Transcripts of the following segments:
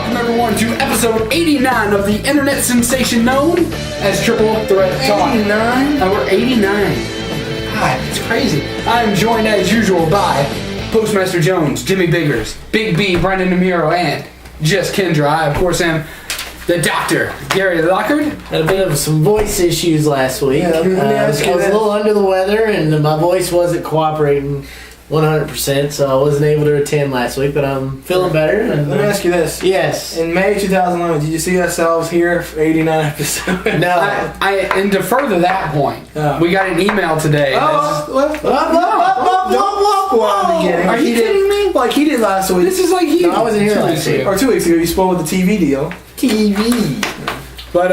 welcome everyone to episode 89 of the internet sensation known as Triple Threat Talk. 89? We're 89. God, it's crazy. I am joined as usual by PostMaster Jones, Jimmy Biggers, Big B, Brendan Namiro, and just Kendra. I, of course, am the Doctor, Gary Lockard. Had a bit of some voice issues last week. Yeah, I was a little under the weather, and my voice wasn't cooperating 100%, so I wasn't able to attend last week, but I'm feeling better. And, Let me ask you this. Yes. In May 2011, did you see ourselves here for 89 episodes? No. And to further that point, we got an email today. Are you kidding me? Like he did last week. This is like No, I wasn't here last week. Or 2 weeks ago, you spoke with the TV deal. TV. But,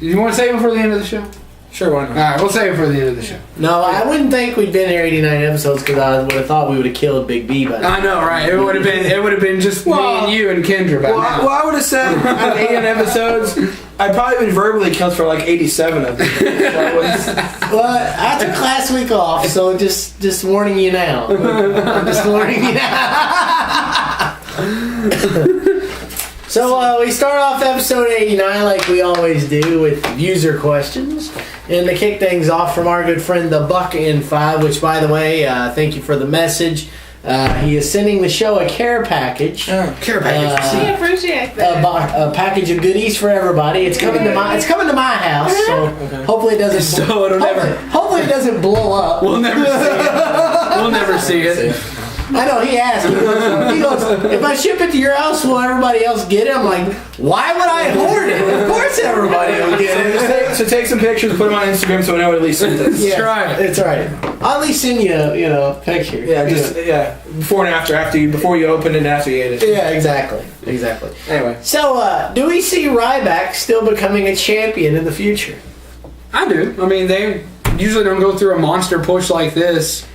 you want to save it for the end of the show? Sure, why not? Alright, we'll save it for the end of the show. No, I wouldn't think we'd been here 89 episodes because I would have thought we would have killed Big B by now. I know, right? It would have been just me and you and Kendra by now. Well, I would have said out of 89 episodes, I'd probably been verbally killed for like 87 of them. Well, I took last week off, so just warning you now. I'm just warning you now. So we start off episode 89 like we always do with user questions. And to kick things off from our good friend the Buck in 5, which by the way, thank you for the message. He is sending the show a care package. Care package. We appreciate that. A package of goodies for everybody. It's coming to my house, so hopefully it doesn't. So it'll hopefully it doesn't blow up. We'll never see it. We'll never see it. I know, he asked. He goes, if I ship it to your house, will everybody else get it? I'm like, why would I hoard it? Of course everybody will get it. So take some pictures, put them on Instagram so we know at least sent it. That's right. It's right. I'll at least send you a picture. Yeah, before and after before you opened it and after you ate it. Yeah, exactly. Anyway. So, do we see Ryback still becoming a champion in the future? I do. I mean, they usually don't go through a monster push like this.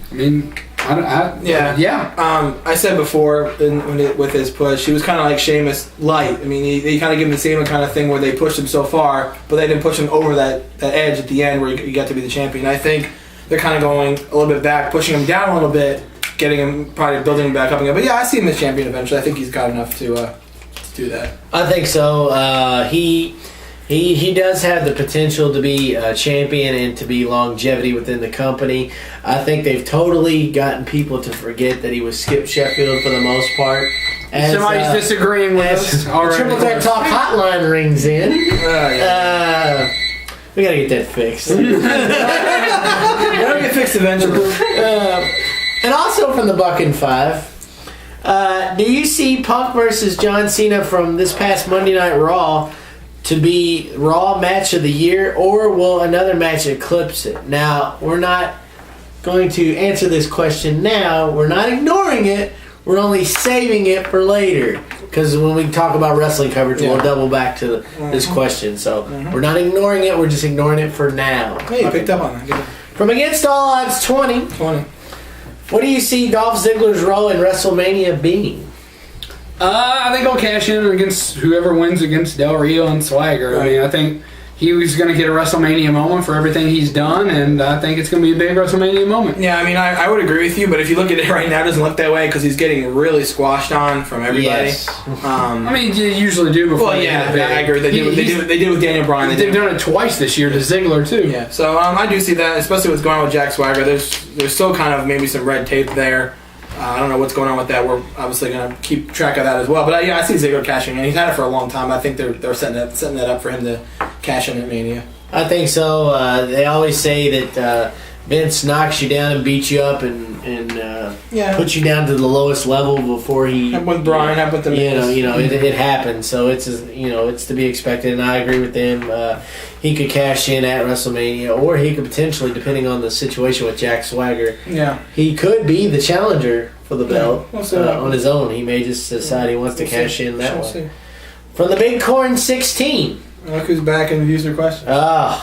I mean, I said before with his push, he was kind of like Sheamus light. I mean, they kind of give him the same kind of thing where they pushed him so far, but they didn't push him over that edge at the end where you got to be the champion. I think they're kind of going a little bit back, pushing him down a little bit, getting him, probably building him back up again. But yeah, I see him as champion eventually. I think he's got enough to do that. I think so. He does have the potential to be a champion and to be longevity within the company. I think they've totally gotten people to forget that he was Skip Sheffield for the most part. Somebody's disagreeing with us already. Triple Threat Talk hotline rings in. We gotta get that fixed. That'll get fixed eventually. And also from the Buck in 5, do you see Punk versus John Cena from this past Monday Night Raw to be Raw match of the year, or will another match eclipse it? Now, we're not going to answer this question now. We're not ignoring it. We're only saving it for later. Because when we talk about wrestling coverage, we'll double back to this question. So, we're not ignoring it. We're just ignoring it for now. Hey, you picked up on that. From Against All Odds 20. What do you see Dolph Ziggler's role in WrestleMania being? I think I'll cash in against whoever wins against Del Rio and Swagger. Right. I mean, I think he was going to get a WrestleMania moment for everything he's done, and I think it's going to be a big WrestleMania moment. Yeah, I mean, I would agree with you, but if you look at it right now, it doesn't look that way because he's getting really squashed on from everybody. Yes. I mean, you usually do before. Well, yeah, I agree. They did with Daniel Bryan. They've done it twice this year to Ziggler too. Yeah, so I do see that, especially what's going on with Jack Swagger. There's still kind of maybe some red tape there. I don't know what's going on with that. We're obviously going to keep track of that as well. But I see Ziggler cashing in. He's had it for a long time. I think they're setting that up for him to cash in at Mania. I think so. They always say that Vince knocks you down and beats you up and puts you down to the lowest level before he. Happened with Bryan. Happened with the it happens. So it's to be expected, and I agree with them. He could cash in at WrestleMania, or he could potentially, depending on the situation with Jack Swagger, he could be the challenger for the belt on his own. He may just decide he wants to cash in that way. From the Big Corn 16. Look who's back in the user question. A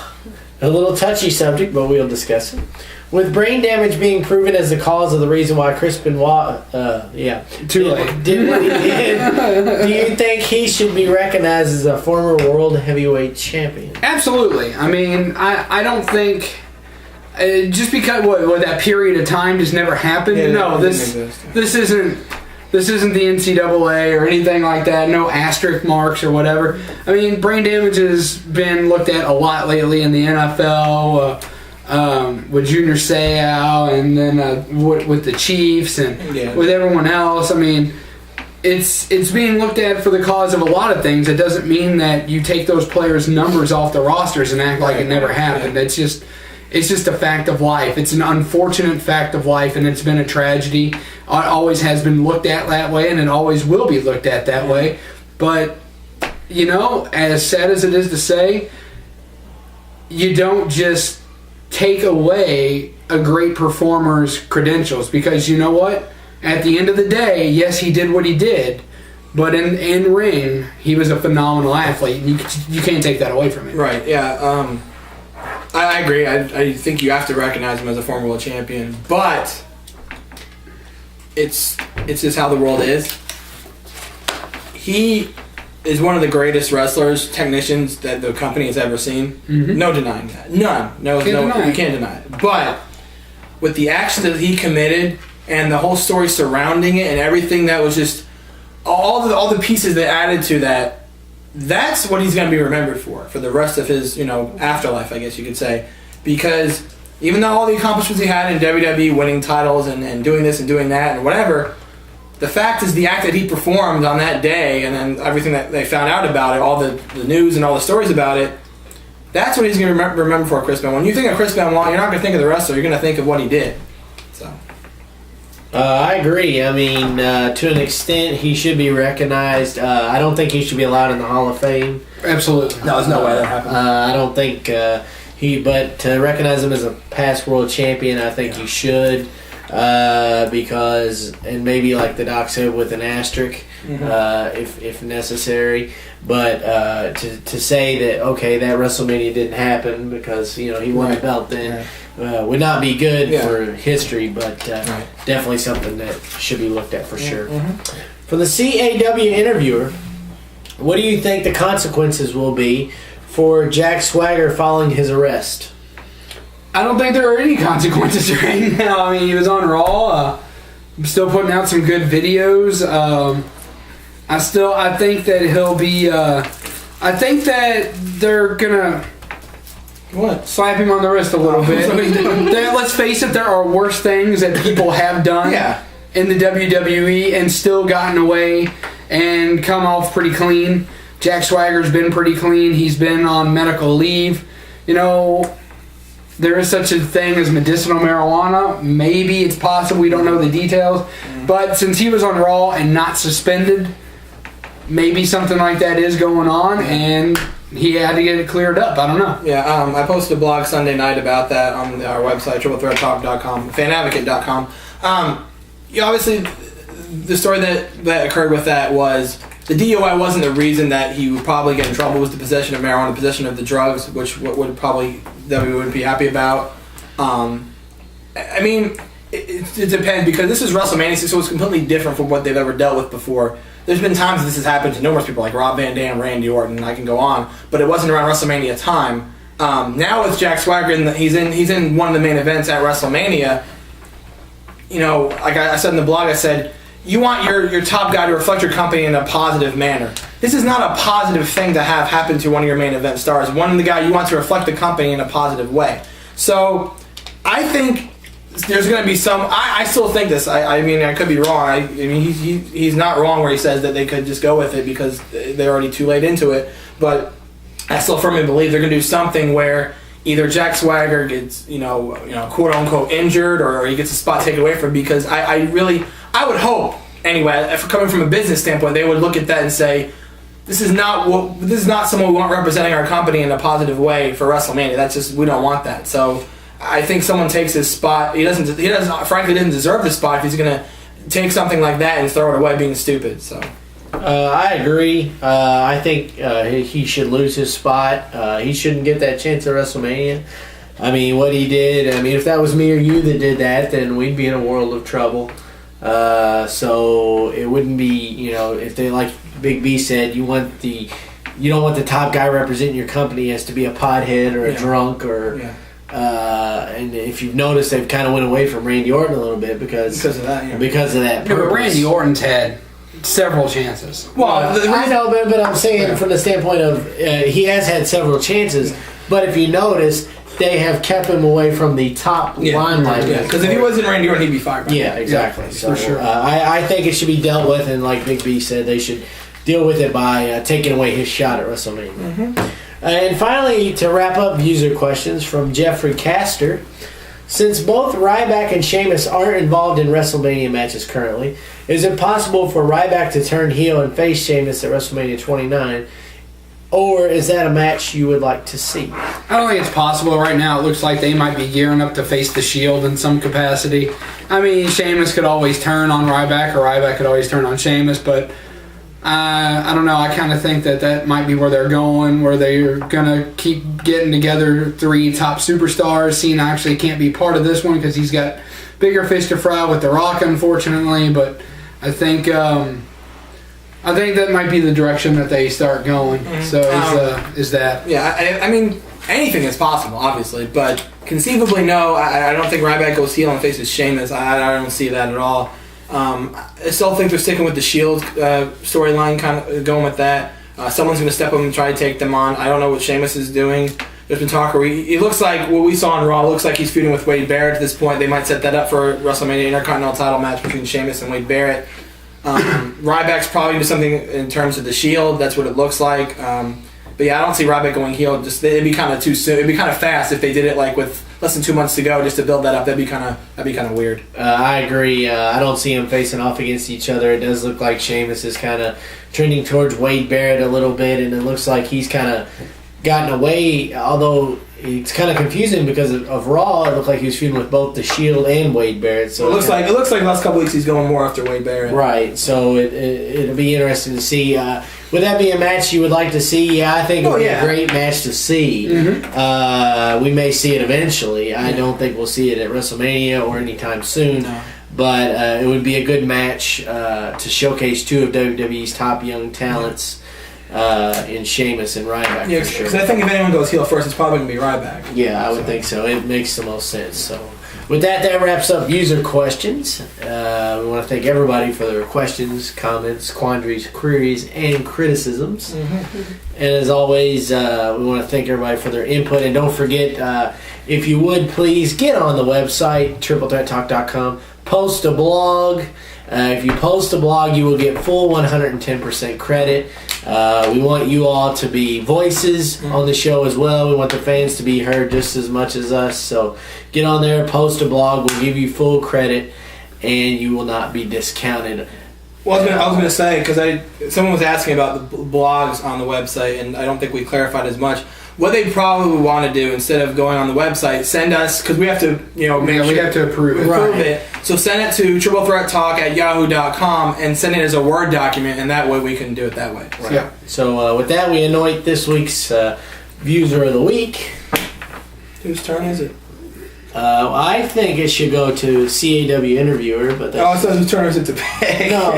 little touchy subject, but we'll discuss it. With brain damage being proven as the cause of the reason why Chris Benoit, too late, did what he did, do you think he should be recognized as a former world heavyweight champion? Absolutely. I mean, I don't think just because what that period of time just never happened. Yeah, no, this isn't. This isn't the NCAA or anything like that. No asterisk marks or whatever. I mean, brain damage has been looked at a lot lately in the NFL with Junior Seau, and then with the Chiefs and with everyone else. I mean, it's being looked at for the cause of a lot of things. It doesn't mean that you take those players' numbers off the rosters and act like it never happened. It's just a fact of life. It's an unfortunate fact of life, and it's been a tragedy. It always has been looked at that way, and it always will be looked at that way. But, as sad as it is to say, you don't just take away a great performer's credentials, because you know what? At the end of the day, yes, he did what he did, but in ring, he was a phenomenal athlete. You can't take that away from him. Right, yeah. I agree. I think you have to recognize him as a former world champion, but it's just how the world is. He is one of the greatest wrestlers, technicians that the company has ever seen. Mm-hmm. No denying that. None. We can't deny it. But with the actions that he committed and the whole story surrounding it and everything that was just all the pieces that added to that, that's what he's going to be remembered for the rest of his, afterlife, I guess you could say. Because even though all the accomplishments he had in WWE, winning titles and doing this and doing that and whatever, the fact is the act that he performed on that day and then everything that they found out about it, all the news and all the stories about it, that's what he's going to remember for, Chris Benoit. When you think of Chris Benoit, you're not going to think of the wrestler, you're going to think of what he did. So. I agree. I mean, to an extent, he should be recognized. I don't think he should be allowed in the Hall of Fame. Absolutely. No, there's no way that happened. I don't think but to recognize him as a past world champion, I think you should, because, and maybe like the doc said, with an asterisk, if necessary. But to say that, okay, that WrestleMania didn't happen because, he won the belt then, would not be good for history, but definitely something that should be looked at for sure. From the CAW interviewer, what do you think the consequences will be for Jack Swagger following his arrest? I don't think there are any consequences right now. I mean, he was on Raw, still putting out some good videos. I think that he'll be. I think that they're gonna slap him on the wrist a little bit. Let's face it, there are worse things that people have done in the WWE and still gotten away and come off pretty clean. Jack Swagger's been pretty clean. He's been on medical leave. There is such a thing as medicinal marijuana. Maybe it's possible. We don't know the details. But since he was on Raw and not suspended, maybe something like that is going on, and he had to get it cleared up. I don't know. Yeah, I posted a blog Sunday night about that on our website, triplethreattalk.com, fanadvocate.com. Obviously, the story that occurred with that was the DUI wasn't the reason that he would probably get in trouble. It was the possession of marijuana, the possession of the drugs, which would probably that we wouldn't be happy about. I mean, it depends, because this is WrestleMania, so it's completely different from what they've ever dealt with before. There's been times this has happened to numerous people, like Rob Van Dam, Randy Orton, I can go on, but it wasn't around WrestleMania time. Now with Jack Swagger, he's in one of the main events at WrestleMania. Like I said in the blog, I said, you want your top guy to reflect your company in a positive manner. This is not a positive thing to have happen to one of your main event stars. One of the guy you want to reflect the company in a positive way. So I think there's going to be some. I still think this. I mean, I could be wrong. I mean, he's not wrong where he says that they could just go with it because they're already too late into it. But I still firmly believe they're going to do something where either Jack Swagger gets quote unquote injured, or he gets a spot taken away from him. Because I would hope anyway, if coming from a business standpoint, they would look at that and say, this is not someone we want representing our company in a positive way for WrestleMania. We don't want that. So I think someone takes his spot. He frankly didn't deserve the spot if he's going to take something like that and throw it away being stupid. So I agree. I think he should lose his spot. He shouldn't get that chance at WrestleMania. I mean, what he did, if that was me or you that did that, then we'd be in a world of trouble. So it wouldn't be, if they, like Big B said, you don't want the top guy representing your company as to be a pothead or a drunk or And if you've noticed, they've kind of went away from Randy Orton a little bit because of that. Yeah. Because of that. Yeah, but purpose. Randy Orton's had several chances. Well, I know, but I'm saying from the standpoint of he has had several chances, but if you notice, they have kept him away from the top limelight. Yeah, because if he wasn't Randy Orton, he'd be fired. Yeah, exactly. So, for sure. I think it should be dealt with, and like Big B said, they should deal with it by taking away his shot at WrestleMania. Mm-hmm. And finally, to wrap up user questions from Jeffrey Castor. Since both Ryback and Sheamus aren't involved in WrestleMania matches currently, is it possible for Ryback to turn heel and face Sheamus at WrestleMania 29? Or is that a match you would like to see? I don't think it's possible. Right now, it looks like they might be gearing up to face the Shield in some capacity. I mean, Sheamus could always turn on Ryback, or Ryback could always turn on Sheamus, but I don't know. I kind of think that might be where they're going, where they're going to keep getting together three top superstars. Cena actually can't be part of this one because he's got bigger fish to fry with The Rock, unfortunately, but I think that might be the direction that they start going. Mm-hmm. So is that? Yeah, I mean, anything is possible, obviously, but conceivably, no. I don't think Ryback goes heel and faces Sheamus. I don't see that at all. I still think they're sticking with the Shield storyline, kind of going with that. Someone's going to step up and try to take them on. I don't know what Sheamus is doing. There's been talk where he looks like what we saw on Raw. Looks like he's feuding with Wade Barrett at this point. They might set that up for a WrestleMania Intercontinental title match between Sheamus and Wade Barrett. Ryback's probably do something in terms of the Shield. That's what it looks like. But yeah, I don't see Ryback going heel. It'd be kind of too soon. It'd be kind of fast if they did it like with less than 2 months to go, just to build that up. That'd be kind of weird. I agree. I don't see them facing off against each other. It does look like Sheamus is kind of trending towards Wade Barrett a little bit, and it looks like he's kind of gotten away. Although it's kind of confusing because of Raw, it looked like he was feuding with both the Shield and Wade Barrett. So it looks like the last couple weeks he's going more after Wade Barrett. Right. So it'll be interesting to see. Would that be a match you would like to see? Yeah, I think it would be a great match to see. Mm-hmm. We may see it eventually. Yeah. I don't think we'll see it at WrestleMania or anytime soon. No. But it would be a good match to showcase two of WWE's top young talents in Sheamus and Ryback. Yeah, for sure. Because I think if anyone goes heel first, it's probably going to be Ryback. Yeah, I would think so. It makes the most sense. So, with that wraps up user questions. We want to thank everybody for their questions, comments, quandaries, queries, and criticisms. Mm-hmm. And as always, we want to thank everybody for their input. And don't forget, if you would please get on the website, triplethreattalk.com, post a blog. If you post a blog, you will get full 110% credit. We want you all to be voices on the show as well. We want the fans to be heard just as much as us. So get on there, post a blog. We'll give you full credit, and you will not be discounted. Well, I was going to say, because someone was asking about the blogs on the website, and I don't think we clarified as much. What they probably want to do instead of going on the website, send us, because we have to, we have to approve it. So send it to triplethreattalk@yahoo.com and send it as a Word document, and that way we can do it that way. Right. Yeah. So with that, we anoint this week's Viewer of the Week. Whose turn is it? I think it should go to CAW Interviewer, but that's... Oh, so whose turn is it to pay? No.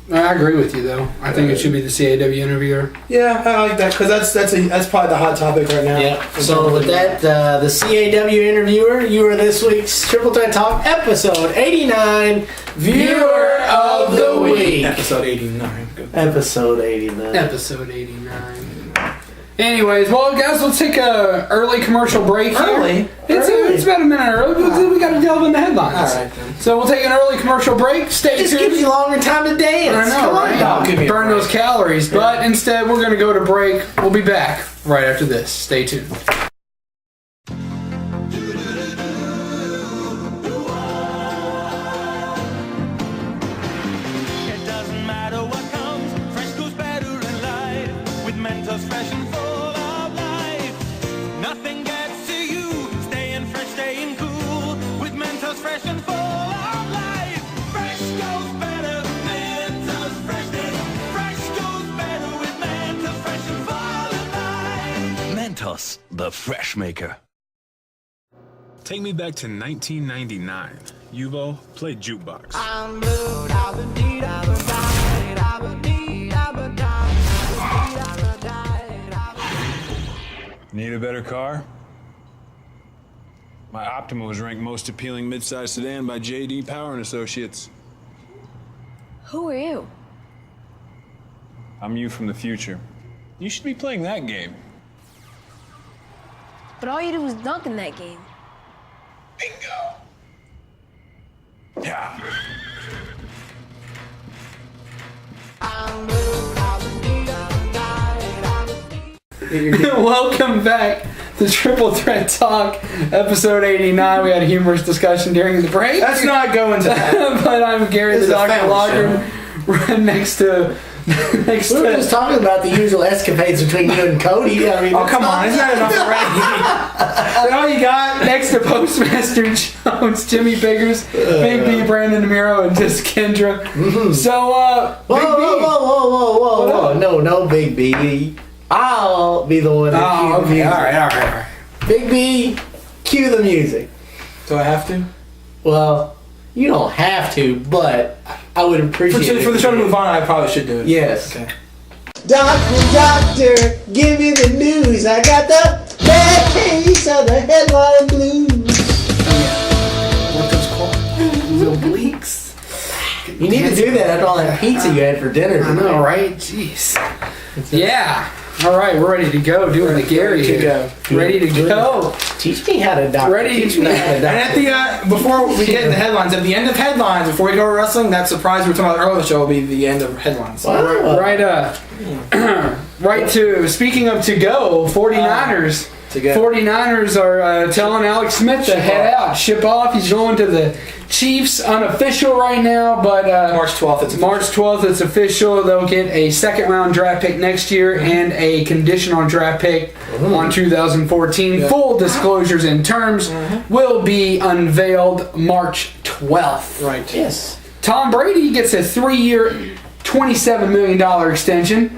I agree with you, though. I think it should be the CAW Interviewer. Yeah, I like that, because that's probably the hot topic right now. Yeah. So with that, the CAW Interviewer, you are this week's Triple Threat Talk episode 89 Viewer of the Week. Episode 89. Good. Episode 89. Episode 89. Anyways, well, guys, let's take a early commercial break here. Early? It's about a minute early, but we got to delve into headlines. All right, then. So we'll take an early commercial break. Stay tuned. Just gives you longer time to dance. I know, right? No, burn those calories. Yeah. But instead, we're going to go to break. We'll be back right after this. Stay tuned. The Fresh Maker. Take me back to 1999. Yuvo, play jukebox. Need a better car? My Optima was ranked most appealing midsize sedan by J.D. Power and Associates. Who are you? I'm you from the future. You should be playing that game. But all you do is dunk in that game. Bingo. Yeah. Welcome back to Triple Threat Talk, episode 89. We had a humorous discussion during the break. Let's not go into that. But I'm Gary the Dr. Logan, right next to... We were just talking about the usual escapades between you and Cody. I mean, Oh, come on. Isn't that enough already? Is that all you got? next to Postmaster Jones, Jimmy Biggers, Big B, Brandon Namiro, and just Kendra. So, Whoa, Big B. whoa. No, Big B. I'll be the one that cue the okay, music. all right. Big B, cue the music. Do I have to? Well, you don't have to, but I would appreciate it. For the show to move on, I probably should do it. Yes. Okay. Doctor, give me the news. I got the bad case of the headline blues. What those called? Obliques? You need to do that after all that pizza you had for dinner. I know, right? Jeez. Yeah. All right, we're ready to go. Doing the Gary here. Ready to go. Teach me how to doctor. Ready Teach to me how to And doctor. at the before we get into headlines, at the end of headlines, before we go to wrestling, that surprise we were talking about earlier in the show will be the end of headlines. Wow. Right to, speaking of to go, 49ers. To go. 49ers are telling Alex Smith to head out, ship off. He's going to the Chiefs, unofficial right now, but March 12th. It's March 12th, it's official. They'll get a second-round draft pick next year and a conditional draft pick on 2014. Yeah. Full disclosures and terms will be unveiled March 12th. right. Yes. Tom Brady gets a 3-year, $27 million extension.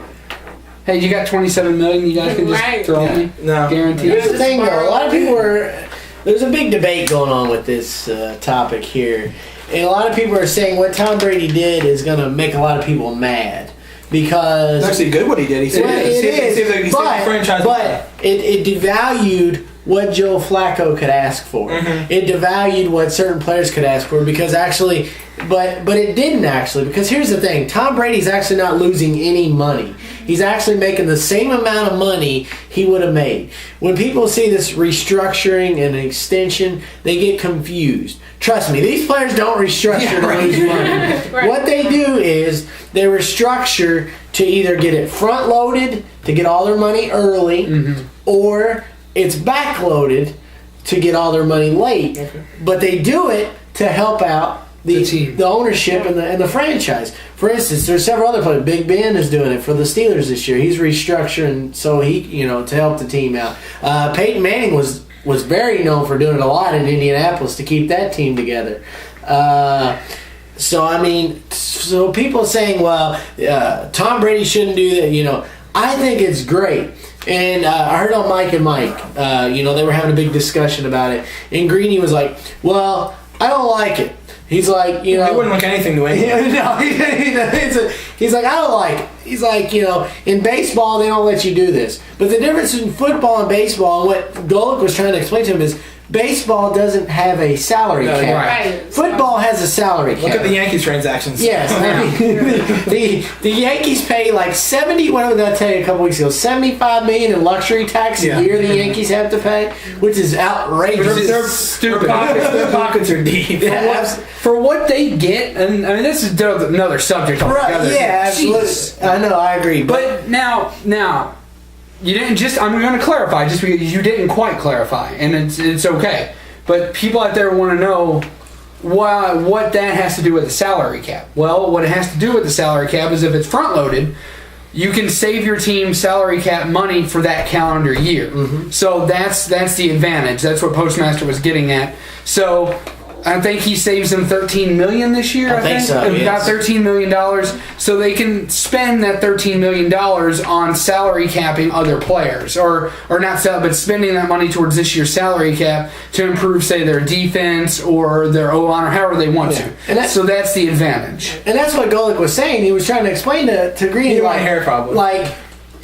Hey, you got $27 million you guys can just throw at me? No. Guaranteed. Here's the thing, though. A lot of people are. There's a big debate going on with this topic here, and a lot of people are saying what Tom Brady did is going to make a lot of people mad because It's actually good what he did. He saved, Well, he saved the franchise. but it devalued what Joe Flacco could ask for. It devalued what certain players could ask for because actually, but it didn't actually, because here's the thing: Tom Brady's actually not losing any money. He's actually making the same amount of money he would have made. When people see this restructuring and extension, they get confused. Trust me, these players don't restructure to lose money. What they do is they restructure to either get it front loaded to get all their money early, or it's back loaded to get all their money late. But they do it to help out the team, the ownership, and the franchise. For instance, there's several other players. Big Ben is doing it for the Steelers this year. He's restructuring so he, to help the team out. Peyton Manning was very known for doing it a lot in Indianapolis to keep that team together. So people saying, well, Tom Brady shouldn't do that. I think it's great. And I heard on Mike and Mike, they were having a big discussion about it. And Greeny was like, well, I don't like it. He's like, He wouldn't like anything to anyone. He's like, I don't like it. He's like, in baseball, they don't let you do this. But the difference in football and baseball, and what Golick was trying to explain to him is, baseball doesn't have a salary No, cap. right. Football has a salary cap. Look at the Yankees transactions. Yes, the Yankees pay like 70. What did I tell you a couple weeks ago? $75 million in luxury tax a year. The Yankees have to pay, which is outrageous. They're stupid. Their pockets are deep. For what they get, and I mean, this is another subject altogether. Right? Yeah, absolutely. Jeez. I know. I agree. But now, you didn't just. I'm going to clarify, just because you didn't quite clarify, and it's okay. But people out there want to know what that has to do with the salary cap. Well, what it has to do with the salary cap is if it's front loaded, you can save your team salary cap money for that calendar year. So that's the advantage. That's what Postmaster was getting at. So I think he saves them $13 million this year. I think so. About $13 million, so they can spend that $13 million on salary capping other players, or not sell, but spending that money towards this year's salary cap to improve, say, their defense or their O-line or however they want to. And so that's the advantage. And that's what Golick was saying. He was trying to explain to Green, He didn't want to hear it, probably. like,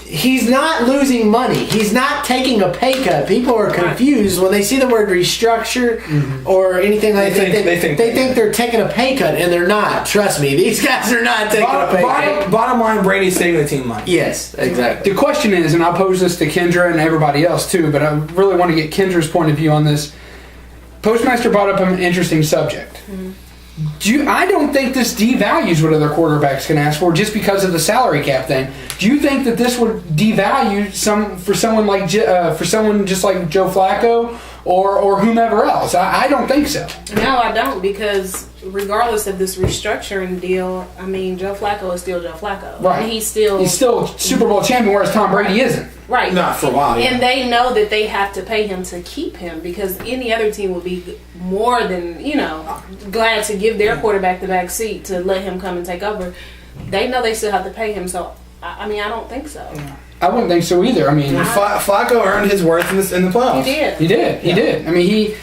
he's not losing money. He's not taking a pay cut. People are confused when they see the word restructure or anything like that. They think they're taking a pay cut, and they're not. Trust me, these guys are not taking a pay cut. Bottom line, Brady's saving the team money. Yes, exactly. The question is, and I'll pose this to Kendra and everybody else too, but I really want to get Kendra's point of view on this. Postmaster brought up an interesting subject. I don't think this devalues what other quarterbacks can ask for just because of the salary cap thing. Do you think that this would devalue for someone just like Joe Flacco or whomever else? I don't think so. No, I don't, because regardless of this restructuring deal, I mean, Joe Flacco is still Joe Flacco. Right. And he's still Super Bowl champion, whereas Tom Brady isn't. Right. Not for a while. And they know that they have to pay him to keep him, because any other team would be more than, glad to give their quarterback the back seat to let him come and take over. They know they still have to pay him, so, I don't think so. I wouldn't think so either. I mean, Flacco earned his worth in the playoffs. He did. He did. I mean,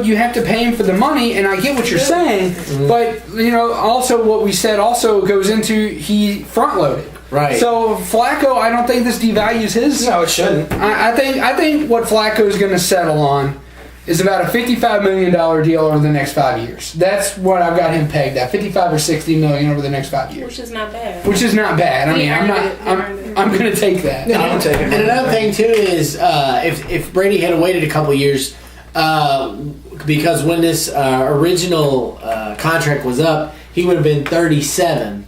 you have to pay him for the money, and I get what you're saying, but, also what we said also goes into he front-loaded. Right. So Flacco, I don't think this devalues his. No, it shouldn't. I think what Flacco's going to settle on is about a $55 million deal over the next 5 years. That's what I've got him pegged at, $55 or $60 million over the next 5 years. Which is not bad. I mean, I'm going to take that. Yeah, I'm taking it. And another thing too is if Brady had waited a couple years, because when this original contract was up, he would have been 37.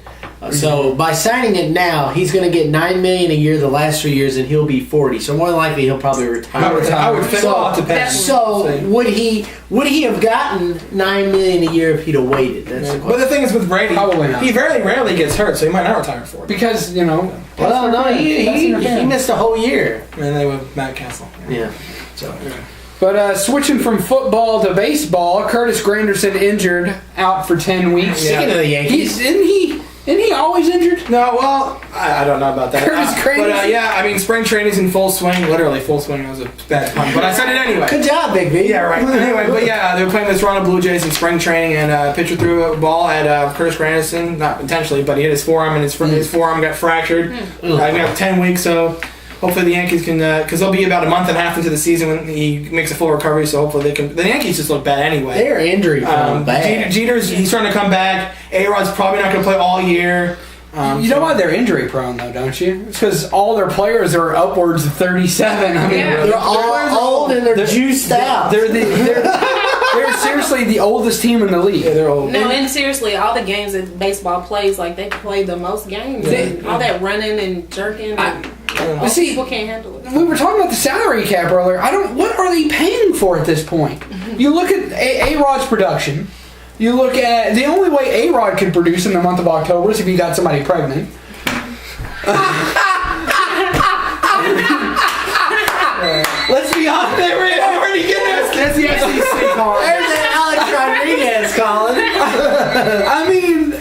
So by signing it now, he's going to get $9 million a year the last 3 years, and he'll be 40. So more than likely, he'll probably retire. I would think would he have gotten $9 million a year if he'd have waited? That's the But question. the thing is with Brady, Probably not. he very rarely gets hurt, so he might not retire for it. Because, Well, no, he missed a whole year. And they with Matt Castle. Yeah. So. But switching from football to baseball, Curtis Granderson injured, out for 10 weeks. Speaking of the Yankees, Isn't he always injured? No, well, I don't know about that. Curtis Granderson. But yeah, I mean, spring training's in full swing. Literally full swing. That was a bad pun, but I said it anyway. good job, Big V. Yeah, right. Anyway, but yeah, they were playing the Toronto Blue Jays in spring training, and a pitcher threw a ball at Curtis Granderson, not intentionally, but he hit his forearm, and his forearm got fractured. We got 10 weeks, so hopefully the Yankees can, because they'll be about a month and a half into the season when he makes a full recovery, so hopefully they can. The Yankees just look bad anyway. They're injury prone bad. Jeter's, he's trying to come back. A-Rod's probably not going to play all year. You know why they're injury prone though, don't you? It's because all their players are upwards of 37. I mean, They're all old and they're juiced out. They're seriously the oldest team in the league. Yeah, they're old. No, and seriously, all the games that baseball plays, like, they play the most games. And all that running and jerking. People can't handle it. We were talking about the salary cap earlier. What are they paying for at this point? You look at A-Rod's production. You look at the only way A-Rod can produce in the month of October is if he got somebody pregnant. Let's be honest. They already get us. That's the SEC call. There's that Alex Rodriguez calling. I mean,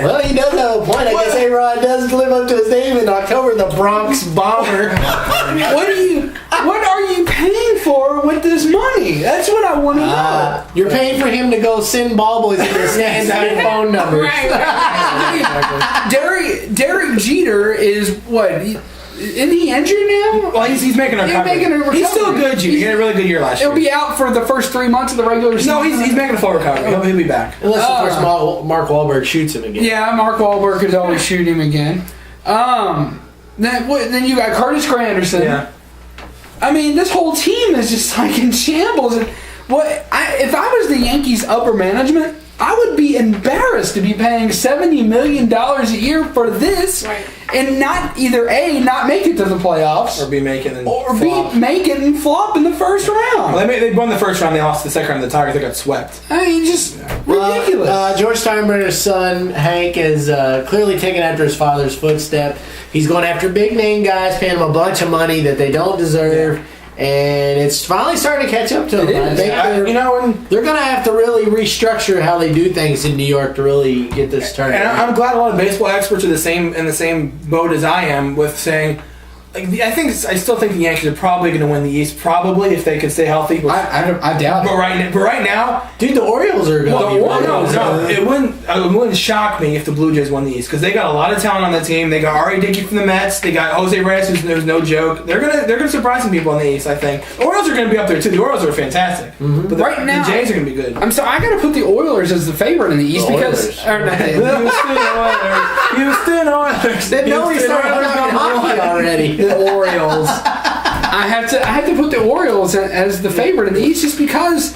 Well, he does have a point. I guess A-Rod does live up to his name in October, the Bronx Bomber. what are you paying for with this money? That's what I want to know. You're paying for him to go send ball boys in the stands and get phone numbers. Right. Derek Jeter is what? Isn't he injured now? Well, he's making a recovery. He's still a good Jeter. He had a really good year last year. He'll be out for the first 3 months of the regular season. No, he's making a full recovery. He'll be back. Unless, of course, Mark Wahlberg shoots him again. Yeah, Mark Wahlberg could always shoot him again. Then you got Curtis Granderson. Yeah. I mean, this whole team is just like in shambles. And if I was the Yankees' upper management, I would be embarrassed to be paying $70 million a year for this, and not either not make it to the playoffs, or be making and flop in the first round. Well, they won the first round. They lost the second round to the Tigers. They got swept. I mean, just ridiculous. George Steinbrenner's son Hank is clearly taking after his father's footstep. He's going after big name guys, paying them a bunch of money that they don't deserve. Yeah. And it's finally starting to catch up to them. I think they're going to have to really restructure how they do things in New York to really get this turned. And I'm glad a lot of baseball experts are in the same boat as I am with saying I still think the Yankees are probably going to win the East, probably if they can stay healthy. I doubt it. But right now, Dude, the Orioles are going to be it wouldn't shock me if the Blue Jays won the East because they got a lot of talent on that team. They got Ari Dickey from the Mets. They got Jose Reyes, who's no joke. They're gonna surprise some people in the East. I think the Orioles are going to be up there too. The Orioles are fantastic, but the Jays are going to be good. I got to put the Oilers as the favorite in the East because Houston Oilers. They know we started talking hockey already. The Orioles. I have to put the Orioles as the favorite in the East just because,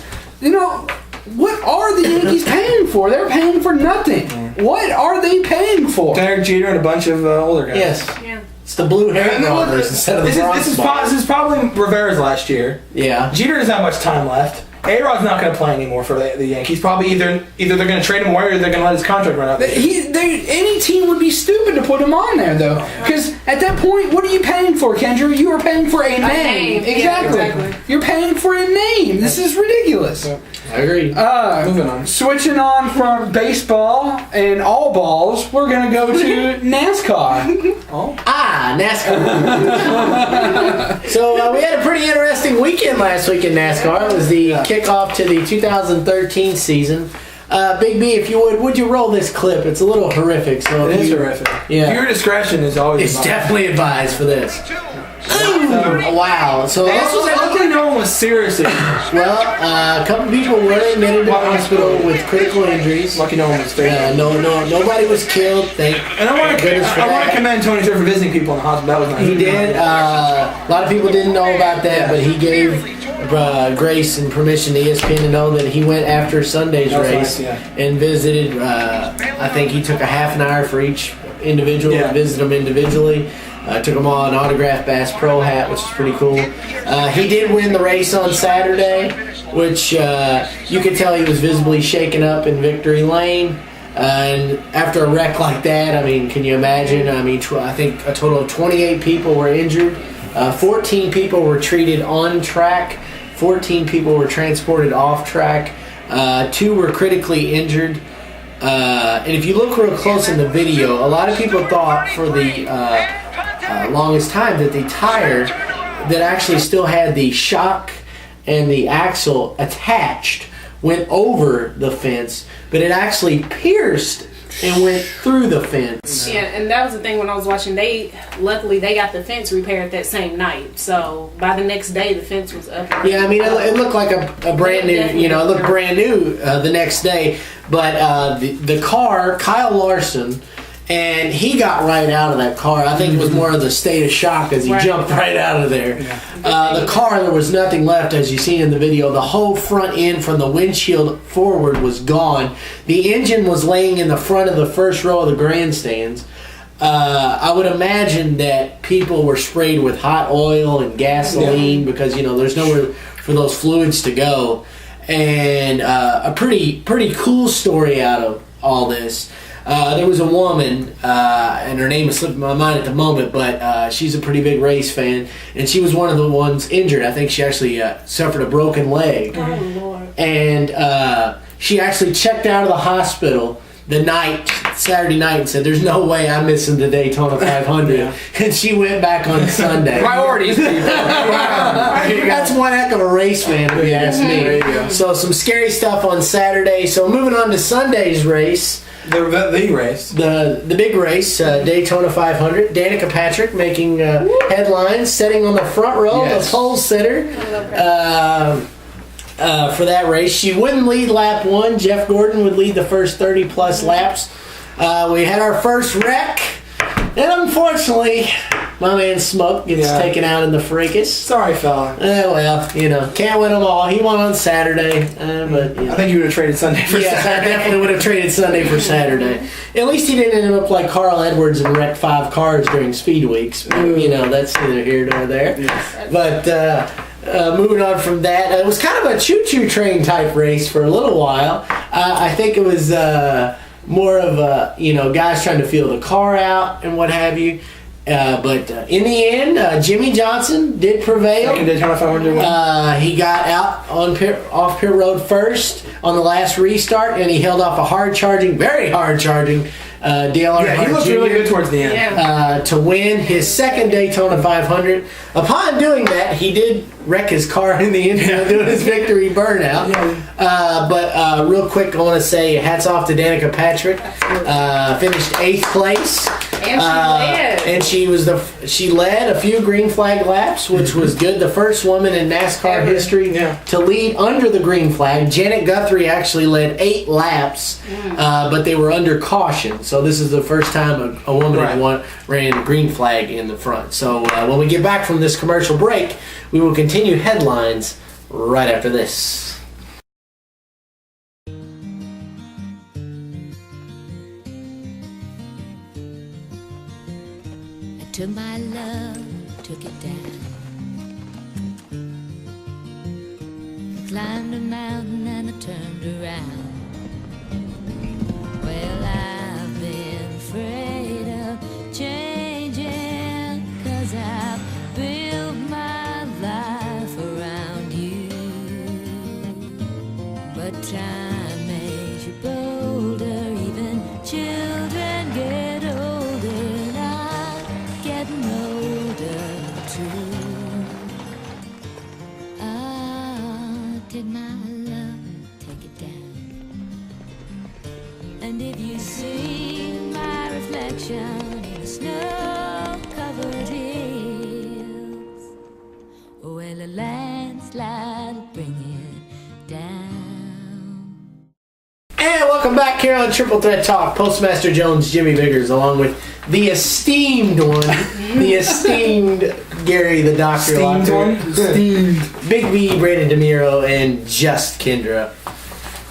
what are the Yankees paying for? They're paying for nothing. What are they paying for? Derek Jeter and a bunch of older guys. Yes. Yeah. It's the Blue Hair Robbers instead of the Bronx This is probably Rivera's last year. Yeah. Jeter doesn't have much time left. A-Rod's not going to play anymore for the Yankees. Probably either they're going to trade him away or they're going to let his contract run out. Any team would be stupid to put him on there, though. Because at that point, what are you paying for, Kendra? You are paying for a name. Exactly. Yeah, exactly. You're paying for a name. This is ridiculous. I agree. Moving on. Switching on from baseball and all balls, we're going to go to NASCAR. NASCAR. So we had a pretty interesting weekend last week in NASCAR. It was the kickoff to the 2013 season. Big B, if you would you roll this clip? It's a little horrific. So It is horrific. Yeah. Your discretion is always It's advised. definitely advised for this. Wow. So Luckily no one was seriously. a couple people were admitted to the hospital with critical injuries. Lucky no one was fair. Nobody was killed. And I want to commend Tony Stewart for visiting people in the hospital. That was nice. He did. A lot of people didn't know about that, but he gave grace and permission to ESPN to know that he went after Sunday's That was race nice, yeah. and visited. I think he took a half an hour for each individual Yeah. and visited them individually. Took them all an autographed Bass Pro hat, which is pretty cool. He did win the race on Saturday, which you could tell he was visibly shaken up in victory lane. And after a wreck like that, I mean, can you imagine? I mean, I think a total of 28 people were injured. 14 people were treated on track. 14 people were transported off track. 2 were critically injured. And if you look real close in the video, a lot of people thought for the longest time that the tire that actually still had the shock and the axle attached went over the fence, but it actually pierced and went through the fence. Yeah, and that was the thing when I was watching. Luckily they got the fence repaired that same night. So by the next day, the fence was up. Yeah, I mean, it looked like a brand new, it looked brand new the next day. But the car, Kyle Larson, and he got right out of that car. I think it was more of the state of shock as he jumped right out of there. The car, there was nothing left, as you see in the video. The whole front end from the windshield forward was gone. The engine was laying in the front of the first row of the grandstands. I would imagine that people were sprayed with hot oil and gasoline because, there's nowhere for those fluids to go. And a pretty cool story out of all this. There was a woman, and her name is slipping my mind at the moment, but she's a pretty big race fan, and she was one of the ones injured. I think she actually suffered a broken leg. Oh, Lord. And she actually checked out of the hospital Saturday night, and said, "There's no way I'm missing the Daytona 500." And she went back on Sunday. Priorities, people. That's one heck of a race, man, if you ask me. There you go. So some scary stuff on Saturday. So moving on to Sunday's race. The race. The big race, Daytona 500. Danica Patrick making headlines, sitting on the front row, the pole sitter for that race. She wouldn't lead lap 1. Jeff Gordon would lead the first 30-plus laps. We had our first wreck, and unfortunately, my man Smoke gets taken out in the fracas. Sorry, fella. Can't win them all. He won on Saturday, but I think you would have traded Sunday for yes, Saturday. I definitely would have traded Sunday for Saturday. At least he didn't end up like Carl Edwards and wreck 5 cars during speed weeks. That's neither here nor there. Yes. But moving on from that, it was kind of a choo-choo train type race for a little while. I think it was more of guys trying to feel the car out and what have you. But in the end, Jimmy Johnson did prevail. Second Daytona 500 win. He got out off pit road first on the last restart, and he held off a very hard charging Dale Earnhardt Yeah, he looked Jr. really good towards the end. Yeah. To win his second Daytona 500. Upon doing that, he did wreck his car in the end doing his victory burnout. But real quick, I want to say hats off to Danica Patrick. Finished 8th place. And she led. And she led a few green flag laps, which was good. The first woman in NASCAR history to lead under the green flag. Janet Guthrie actually led 8 laps, but they were under caution. So this is the first time a woman ran a green flag in the front. So when we get back from this commercial break, we will continue headlines right after this. Took my love, took it down. I climbed a mountain and I turned around. Well, I've been afraid of changing, 'cause I've built my life around you. But time makes you bolder, even children get older, and I'm getting older too. Did my love take it down? And if you see my reflection in the snow-covered hills, well, a landslide will bring it down. And welcome back here on Triple Threat Talk. Postmaster Jones, Jimmy Biggers, along with the esteemed one, the esteemed Gary, the doctor. Esteemed Big B, Brandon DeMiro, and just Kendra.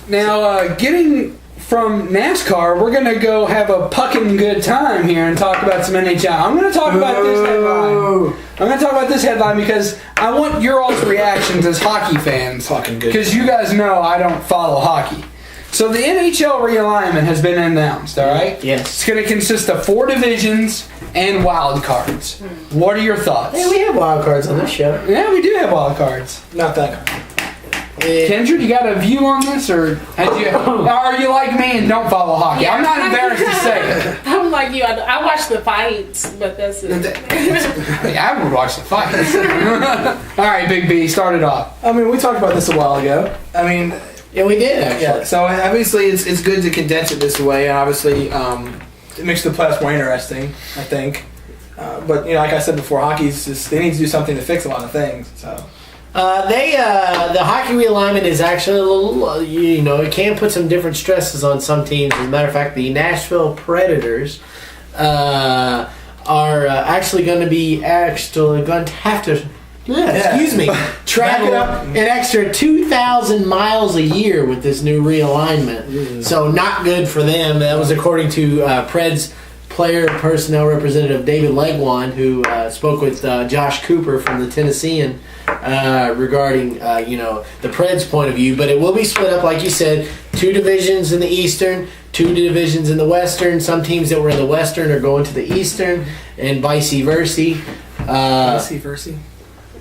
Now, getting from NASCAR, we're going to go have a pucking good time here and talk about some NHL. I'm going to talk about this headline. I'm going to talk about this headline because I want your all's reactions as hockey fans. Fucking good. Because you guys know I don't follow hockey. So the NHL realignment has been announced, all right? Yes. It's going to consist of 4 divisions and wild cards. What are your thoughts? Hey, we have wild cards on this show. Yeah, we do have wild cards. Not that kind. Kendra, you got a view on this, or are you like me and don't follow hockey? I'm not embarrassed to say it. I'm like you. I watch the fights, but that's it. Yeah, I would watch the fights. All right, Big B, start it off. I mean, we talked about this a while ago. I mean, Yeah, we did actually. yeah. So obviously, it's good to condense it this way, and obviously, it makes the playoffs more interesting. I think. But like I said before, hockey's just they need to do something to fix a lot of things. So. The hockey realignment is actually a little, it can put some different stresses on some teams. As a matter of fact, the Nashville Predators are actually going to have to, travel an extra 2,000 miles a year with this new realignment. So not good for them. That was according to Preds player personnel representative David Legwand, who spoke with Josh Cooper from the Tennessean regarding the Preds' point of view. But it will be split up, like you said, 2 divisions in the Eastern, 2 divisions in the Western. Some teams that were in the Western are going to the Eastern, and vice versa. Vice versa.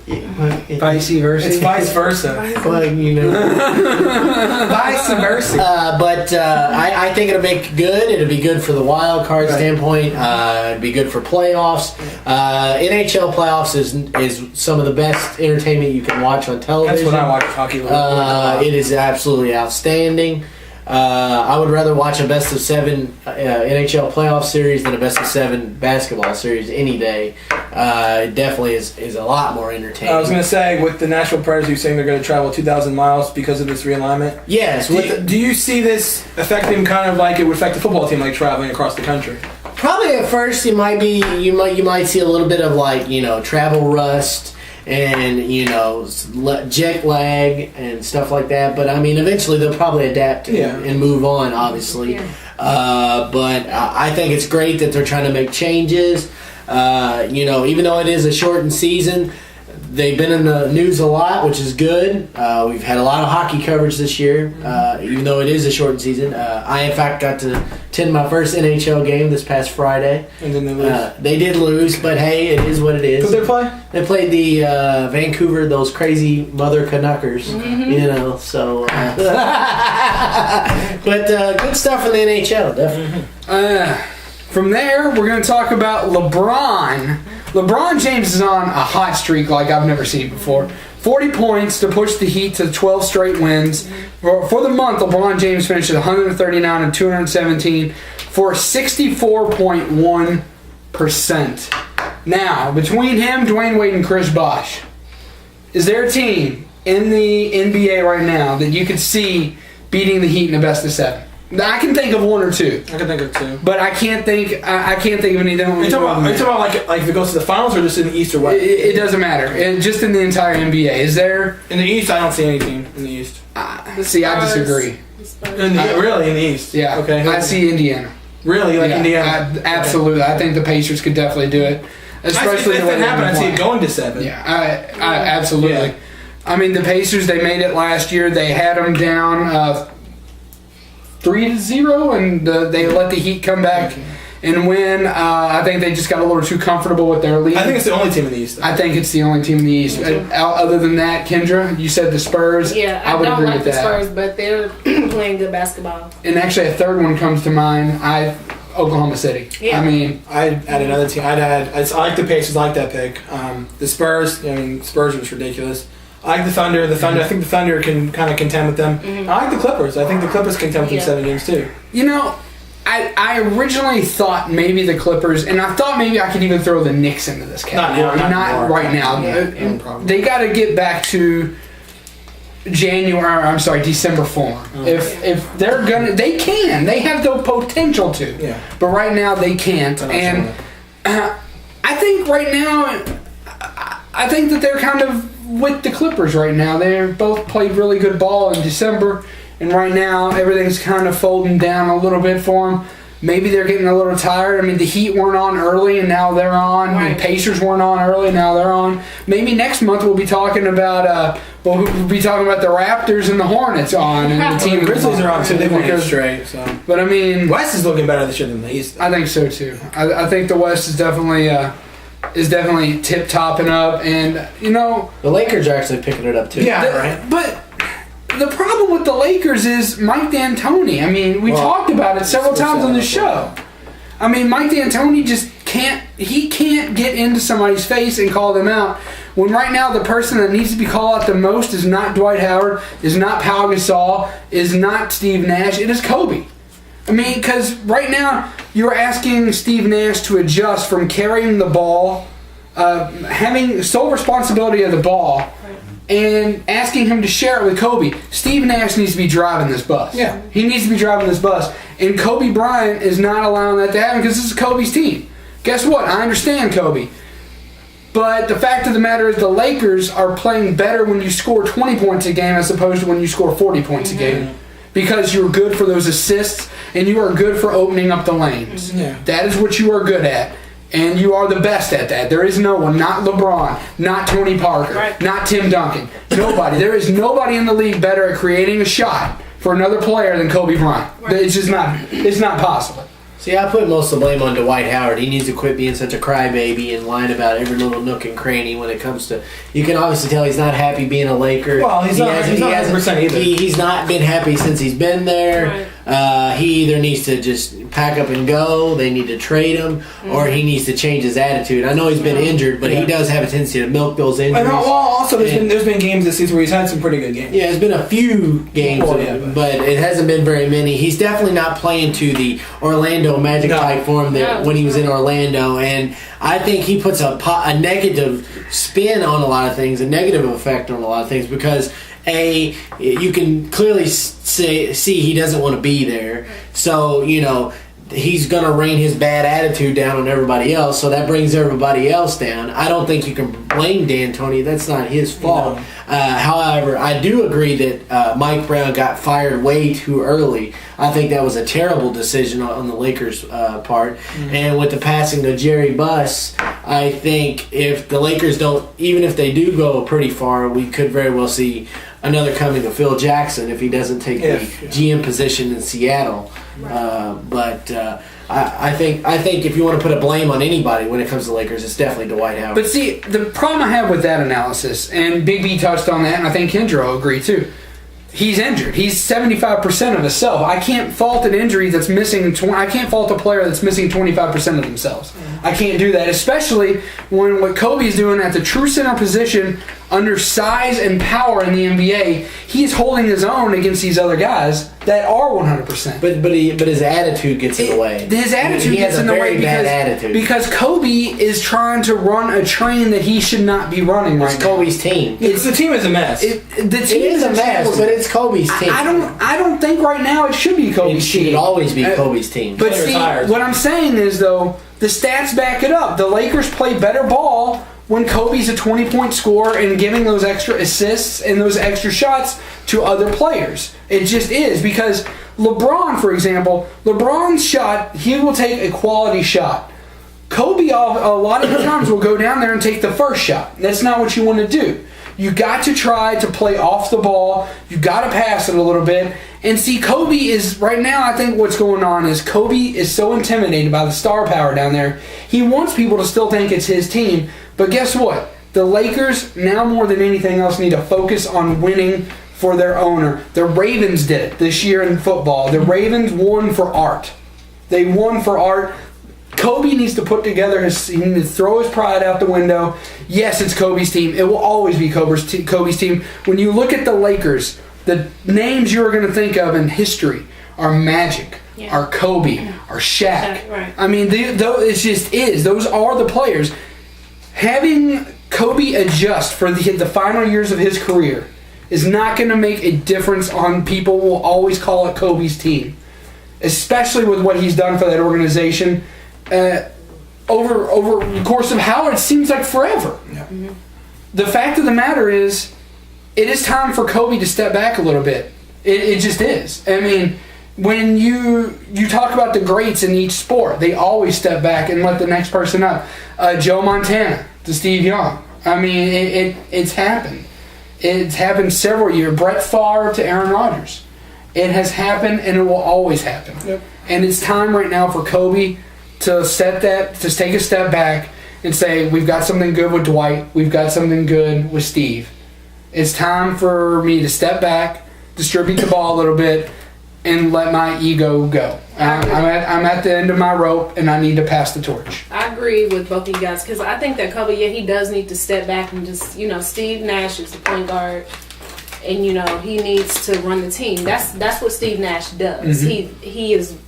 Vice versa. It's vice versa. Well, Vice versa. But I think it'll make good. It'll be good for the wild card standpoint. It'll be good for playoffs. NHL playoffs is some of the best entertainment you can watch on television. That's when I watch hockey. It is absolutely outstanding. I would rather watch a best of 7 NHL playoff series than a best of 7 basketball series any day. It definitely is a lot more entertaining. I was going to say, with the Nashville Predators, you're saying they're going to travel 2,000 miles because of this realignment? Yes. Do you see this affecting kind of like it would affect the football team, like traveling across the country? Probably at first you might see a little bit of travel rust and jet lag and stuff like that. But I mean, eventually they'll probably adapt and move on, obviously. But I think it's great that they're trying to make changes. Even though it is a shortened season, they've been in the news a lot, which is good. We've had a lot of hockey coverage this year, even though it is a shortened season. I, in fact, got to attend my first NHL game this past Friday. And then they lose. They did lose, but hey, it is what it is. Who did they play? They played the Vancouver, those crazy mother Canuckers, so... But good stuff in the NHL, definitely. From there, we're going to talk about LeBron. LeBron James is on a hot streak like I've never seen before. 40 points to push the Heat to 12 straight wins. For the month, LeBron James finished at 139 and 217 for 64.1%. Now, between him, Dwayne Wade, and Chris Bosh, is there a team in the NBA right now that you could see beating the Heat in a best of 7? I can think of one or two. I can think of two. But I can't think of anything. Are you talking about like if it goes to the finals or just in the East or West? It doesn't matter. Just in the entire NBA. Is there... In the East, I don't see any team in the East. See, I disagree. Really? In the East? Yeah. Okay. I see Indiana. Really? Like Indiana? Absolutely. I think the Pacers could definitely do it. Especially if that happened, I'd see it going to 7. Yeah, I absolutely. Yeah. I mean, the Pacers, they made it last year. They had them down 3-0, and they let the Heat come back and win. I think they just got a little too comfortable with their lead. I think it's the only team in the East, though. I think it's the only team in the East. Other than that, Kendra, you said the Spurs. Yeah, I would don't agree like with the that. Spurs, but they're playing good basketball. And actually, a third one comes to mind. Oklahoma City. Yeah. I mean, I'd add another team. I like the Pacers. I like that pick. The Spurs. I mean, Spurs was ridiculous. I like the Thunder. I think the Thunder can kind of contend with them. I like the Clippers. I think the Clippers can contend with them 7 games too. you know, I originally thought maybe the Clippers, and I thought maybe I could even throw the Knicks into this category. Not right now. They got to get back to December form. If they're gonna, they can. They have the potential to. Yeah. But right now they can't. And I think right now, I think that they're kind of with the Clippers right now. They both played really good ball in December, and right now everything's kind of folding down a little bit for them. Maybe they're getting a little tired. I mean, the Heat weren't on early, and now they're on. Right. The Pacers weren't on early, now they're on. Maybe next month we'll be talking about the Raptors and the Hornets on, and the team Grizzlies are on too. They've won straight. So, but I mean, West is looking better this year than the East. I think so too. I think the West is definitely tip topping up, and you know The Lakers are actually picking it up too. Yeah, right. But the problem with the Lakers is Mike D'Antoni. I mean, we talked about it several times on the show. I mean, Mike D'Antoni just can't get into somebody's face and call them out. When right now the person that needs to be called out the most is not Dwight Howard, is not Pau Gasol, is not Steve Nash, it is Kobe. I mean, because right now you're asking Steve Nash to adjust from carrying the ball, having sole responsibility of the ball, and asking him to share it with Kobe. Steve Nash needs to be driving this bus. Yeah. He needs to be driving this bus. And Kobe Bryant is not allowing that to happen because this is Kobe's team. Guess what? I understand Kobe. But the fact of the matter is the Lakers are playing better when you score 20 points a game as opposed to when you score 40 points a game. Because you're good for those assists and you are good for opening up the lanes. Yeah. That is what you are good at. And you are the best at that. There is no one, not LeBron, not Tony Parker, not Tim Duncan. Nobody. There is nobody in the league better at creating a shot for another player than Kobe Bryant. It's just not. It's not possible. See, I put most of the blame on Dwight Howard. He needs to quit being such a crybaby and lying about every little nook and cranny when it comes to... You can obviously tell he's not happy being a Laker. Well, he's not 100% either. He's not been happy since he's been there. He either needs to just pack up and go, they need to trade him, or he needs to change his attitude. I know he's been injured, but he does have a tendency to milk those injuries. And also, there's been games this season where he's had some pretty good games. Yeah, there's been a few games, but it hasn't been very many. He's definitely not playing to the Orlando Magic type form that when he was in Orlando, and I think he puts a negative spin on a lot of things, a negative effect on a lot of things, because you can clearly see he doesn't want to be there. So, he's going to rain his bad attitude down on everybody else, so that brings everybody else down. I don't think you can blame D'Antoni. That's not his fault. No. However, I do agree that Mike Brown got fired way too early. I think that was a terrible decision on the Lakers' part. Mm-hmm. And with the passing of Jerry Buss, I think if the Lakers don't, even if they do go pretty far, we could very well see another coming of Phil Jackson if he doesn't take the GM position in Seattle. But I think if you want to put a blame on anybody when it comes to the Lakers, it's definitely Dwight Howard. But see, the problem I have with that analysis, and Big B touched on that, and I think Kendra will agree too. he's injured. He's 75% of himself. I can't fault an injury that's missing. I can't fault a player that's missing 25% of themselves. I can't do that, especially when what Kobe's doing at the true center position under size and power in the NBA, he's holding his own against these other guys that are 100%. But his attitude gets in the way. His attitude he gets has in a the very way bad because, attitude. because Kobe is trying to run a train that he should not be running right It's now. Kobe's team. The team is a mess. The team It is a mess, but it's Kobe's team. I don't think right now it should be It Kobe's should team. always be Kobe's team. But Players see, hired. what I'm saying is though, the stats back it up. The Lakers play better ball when Kobe's a 20-point scorer and giving those extra assists and those extra shots to other players. It just is because LeBron, for example, LeBron's shot, he will take a quality shot. Kobe, a lot of the times, will go down there and take the first shot. That's not what you want to do. You got to try to play off the ball. You got to pass it a little bit. And see, Kobe is, right now, I think what's going on is Kobe is so intimidated by the star power down there. He wants people to still think it's his team. But guess what? The Lakers, now more than anything else, need to focus on winning for their owner. The Ravens did it this year in football. The Ravens won for art. They won for art. Kobe needs to put together he needs to throw his pride out the window. Yes, it's Kobe's team. It will always be Kobe's team. When you look at the Lakers, the names you're going to think of in history are Magic, are Kobe, are Shaq. Right. I mean, it just is. Those are the players. Having Kobe adjust for the final years of his career is not going to make a difference on people will always call it Kobe's team, especially with what he's done for that organization over the course of how it seems like forever. Yeah. Mm-hmm. The fact of the matter is, it is time for Kobe to step back a little bit. It just is. I mean, when you talk about the greats in each sport, they always step back and let the next person up. Joe Montana to Steve Young. I mean, it's happened. It's happened several years. Brett Favre to Aaron Rodgers. It has happened, and it will always happen. Yep. And it's time right now for Kobe to take a step back and say, we've got something good with Dwight. We've got something good with Steve. It's time for me to step back, distribute the ball a little bit, and let my ego go. I'm at the end of my rope, and I need to pass the torch. I agree with both of you guys because I think that Kobe, he does need to step back and just, Steve Nash is the point guard, and he needs to run the team. That's what Steve Nash does. Mm-hmm. He is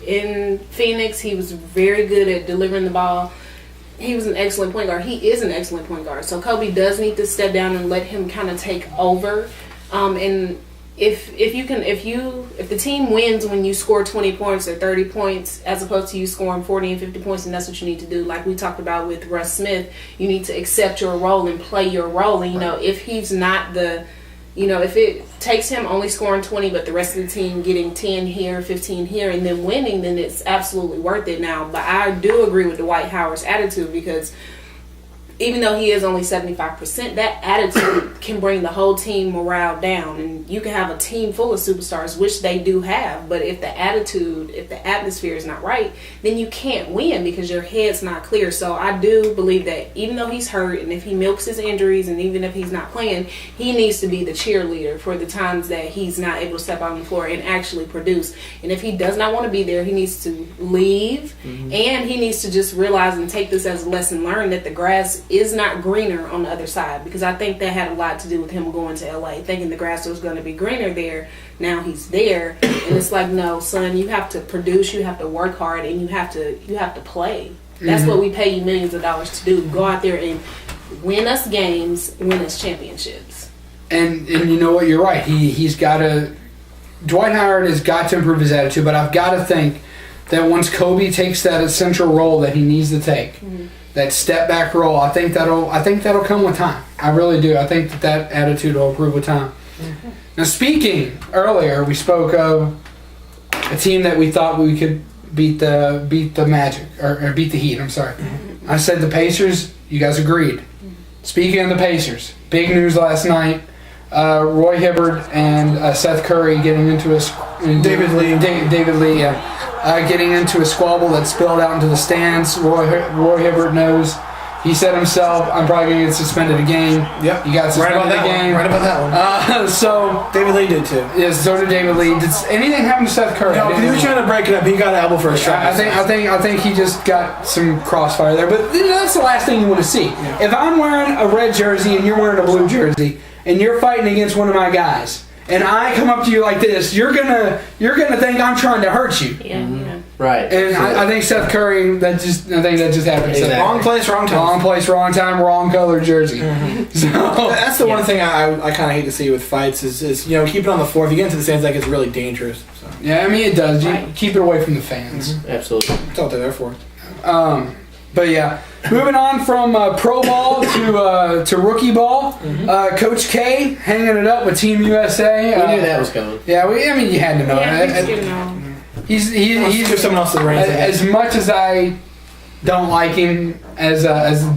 in Phoenix. He was very good at delivering the ball. He was an excellent point guard. He is an excellent point guard. So Kobe does need to step down and let him kind of take over. And if the team wins when you score 20 points or 30 points as opposed to you scoring 40 and 50 points, and that's what you need to do. Like we talked about with Russ Smith, you need to accept your role and play your role. And if he's not if it takes him only scoring 20 but the rest of the team getting 10 here, 15 here, and then winning, then it's absolutely worth it now. But I do agree with Dwight Howard's attitude because even though he is only 75%, that attitude can bring the whole team morale down. And you can have a team full of superstars, which they do have, but if the atmosphere is not right, then you can't win because your head's not clear. So I do believe that even though he's hurt, and if he milks his injuries, and even if he's not playing, he needs to be the cheerleader for the times that he's not able to step out on the floor and actually produce. And if he does not want to be there, he needs to leave, and he needs to just realize and take this as a lesson learned that the grass is not greener on the other side, because I think that had a lot to do with him going to LA thinking the grass was going to be greener there. Now he's there, and it's like, no, son, you have to produce, you have to work hard, and you have to play. That's what we pay you millions of dollars to do. Go out there and win us games, win us championships. And you know what, you're right. He's got to. Dwight Howard has got to improve his attitude, but I've got to think that once Kobe takes that essential role that he needs to take, that step back role, I think that'll come with time. I really do. I think that attitude will improve with time. Now, speaking earlier, we spoke of a team that we thought we could beat the Magic or beat the Heat. I'm sorry. I said the Pacers. You guys agreed. Speaking of the Pacers, big news last night. Roy Hibbert and Seth Curry getting into David Lee, getting into a squabble that spilled out into the stands. Roy Hibbert knows He said himself, I'm probably going to get suspended a game. Yep. He got suspended a game. Right about that one. So David Lee did too. yes, so did David Lee. Did anything happen to Seth Curry? No, he was trying to break it up. He got an elbow for a strike. I think he just got some crossfire there. But that's the last thing you want to see. Yeah. If I'm wearing a red jersey and you're wearing a blue jersey and you're fighting against one of my guys, and I come up to you like this, you're gonna think I'm trying to hurt you. Yeah. Right. And I think Seth Curry, I think that just happened. Exactly. Wrong place, wrong time. Wrong place, wrong time, wrong color jersey. So That's the one thing I kind of hate to see with fights is keep it on the floor. If you get into the stands, like it's really dangerous. So yeah, I mean it does. You keep it away from the fans. Absolutely. that's what they're there for. But yeah, moving on from pro ball to rookie ball. Coach K hanging it up with Team USA. We knew that was coming. Yeah, you had to know that. He's Give someone else the reins. as much as I don't like him as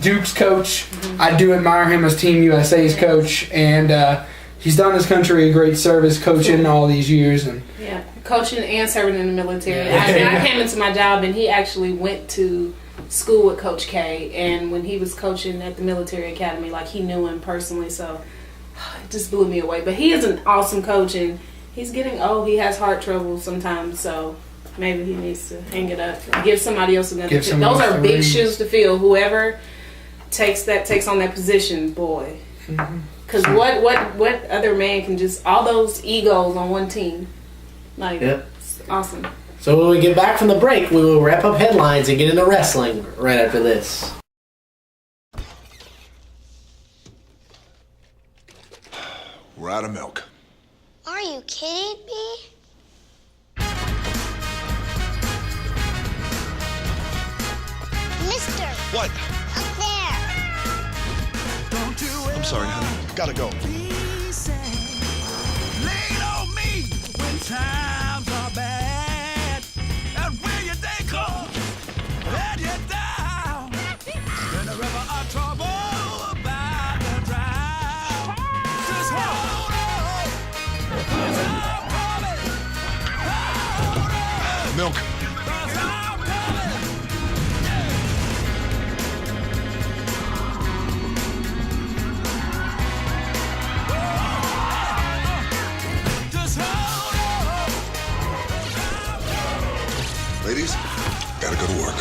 Duke's coach, I do admire him as Team USA's coach, and he's done his country a great service coaching all these years. And Yeah, coaching and serving in the military. I came into my job, and he actually went to school with Coach K, and when he was coaching at the military academy, like he knew him personally, so it just blew me away. But he is an awesome coach, and he's getting old. He has heart trouble sometimes, so maybe he needs to hang it up. Give somebody else another chance. Those are big shoes to fill. Whoever takes on that position, boy. Because what other man can just all those egos on one team? Like, it's awesome. So when we get back from the break, we will wrap up headlines and get into wrestling right after this. We're out of milk. Are you kidding me? Mister! What? Up there! I'm sorry, honey. Gotta go. Lean on me when times are bad. And when your day comes, let you down. In the river of trouble, about to drown. Just hold on. 'Cause I'm coming. Hold on. Milk. 'Cause I'm coming. Just hold on. Ladies, gotta go to work.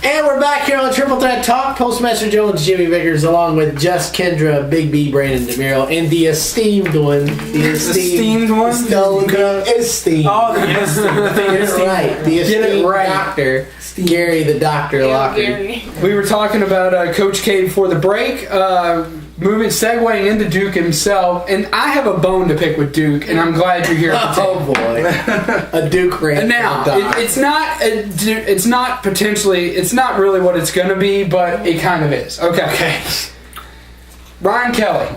And we're back here on Triple Threat Talk. Postmaster Jones, Jimmy Vickers, along with Just Kendra, Big B, Brandon DeMiro, and the esteemed one. The esteemed one? Esteemed. Oh, the esteemed. Get it right. The esteemed right. doctor, Gary the Doctor Locker. Gary. we were talking about Coach K before the break. Segueing into Duke himself, and I have a bone to pick with Duke, and I'm glad you're here. Oh boy, a Duke rant. Now, it's not really what it's going to be, but it kind of is. Okay. Ryan Kelly,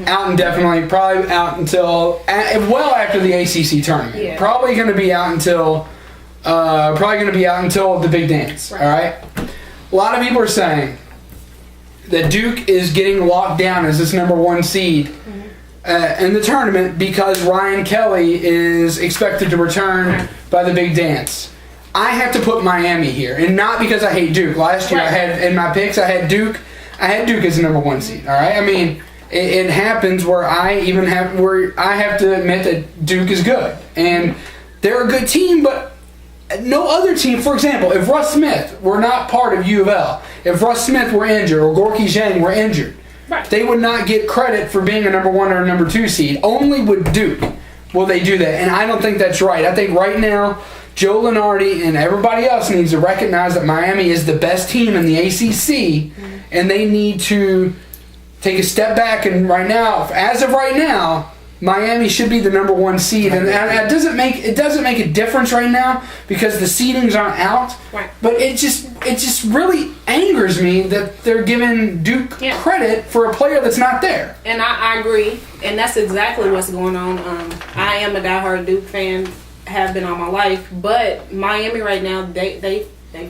out indefinitely, probably out until well after the ACC tournament. Yeah. Probably going to be out until the big dance. Right. All right. A lot of people are saying that Duke is getting locked down as this number one seed in the tournament because Ryan Kelly is expected to return by the big dance. I have to put Miami here, and not because I hate Duke. Last year I had in my picks I had Duke as the number one seed. All right, I mean it happens where I have to admit that Duke is good, and they're a good team, but no other team. For example, if Russ Smith were not part of U of L, if Russ Smith were injured or Gorky Zhang were injured, they would not get credit for being a number one or a number two seed. Only with Duke will they do that, and I don't think that's right. I think right now Joe Lunardi and everybody else needs to recognize that Miami is the best team in the ACC, and they need to take a step back. And as of right now, Miami should be the number one seed, and it doesn't make a difference right now because the seedings aren't out. Right. But it just really angers me that they're giving Duke credit for a player that's not there. And I agree, and that's exactly what's going on. I am a diehard Duke fan, have been all my life, but Miami right now they've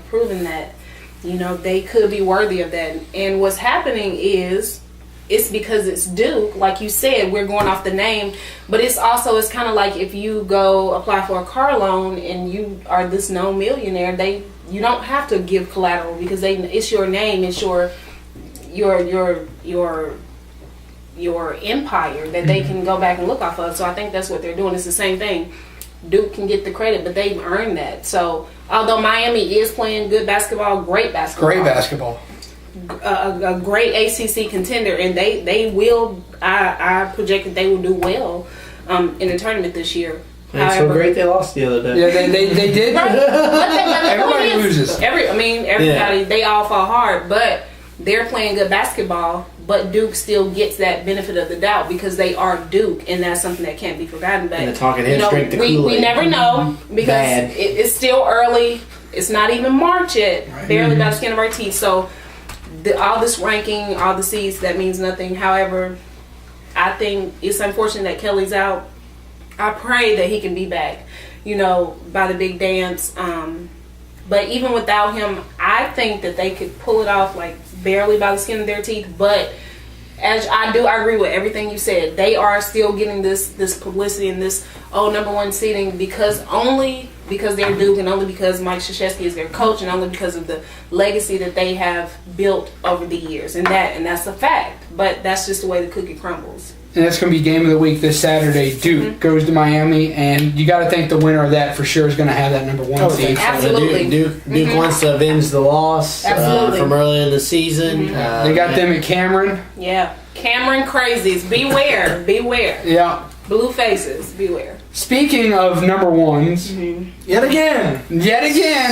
proven that they could be worthy of that. And what's happening is it's because it's Duke. Like you said, we're going off the name, but it's kind of like if you go apply for a car loan and you are this known millionaire, you don't have to give collateral because it's your name, it's your empire that they can go back and look off of. So I think that's what they're doing. It's the same thing. Duke can get the credit, but they've earned that. So although Miami is playing good basketball, great basketball, a great ACC contender, and they will. I project that they will do well in the tournament this year. It's so great they lost the other day. Yeah, they did. Everybody loses. Everybody, they all fall hard, but they're playing good basketball. But Duke still gets that benefit of the doubt because they are Duke, and that's something that can't be forgotten. But and the talking heads drink the Kool-Aid. We never know because it's still early. It's not even March yet. Right. Barely by the skin of our teeth. So all this ranking, all the seeds, that means nothing. However, I think it's unfortunate that Kelly's out. I pray that he can be back, by the big dance. But even without him, I think that they could pull it off like barely by the skin of their teeth. But as I agree with everything you said. They are still getting this publicity and this number one seeding only because they're Duke, and only because Mike Krzyzewski is their coach, and only because of the legacy that they have built over the years. And that's a fact. But that's just the way the cookie crumbles. And that's going to be game of the week this Saturday. Duke goes to Miami, and you got to think the winner of that for sure is going to have that number one seed. Absolutely. Duke wants to avenge the loss from earlier in the season. They got them at Cameron. Yeah. Cameron crazies. Beware. Beware. Yeah. Blue faces. Beware. Speaking of number ones, yet again,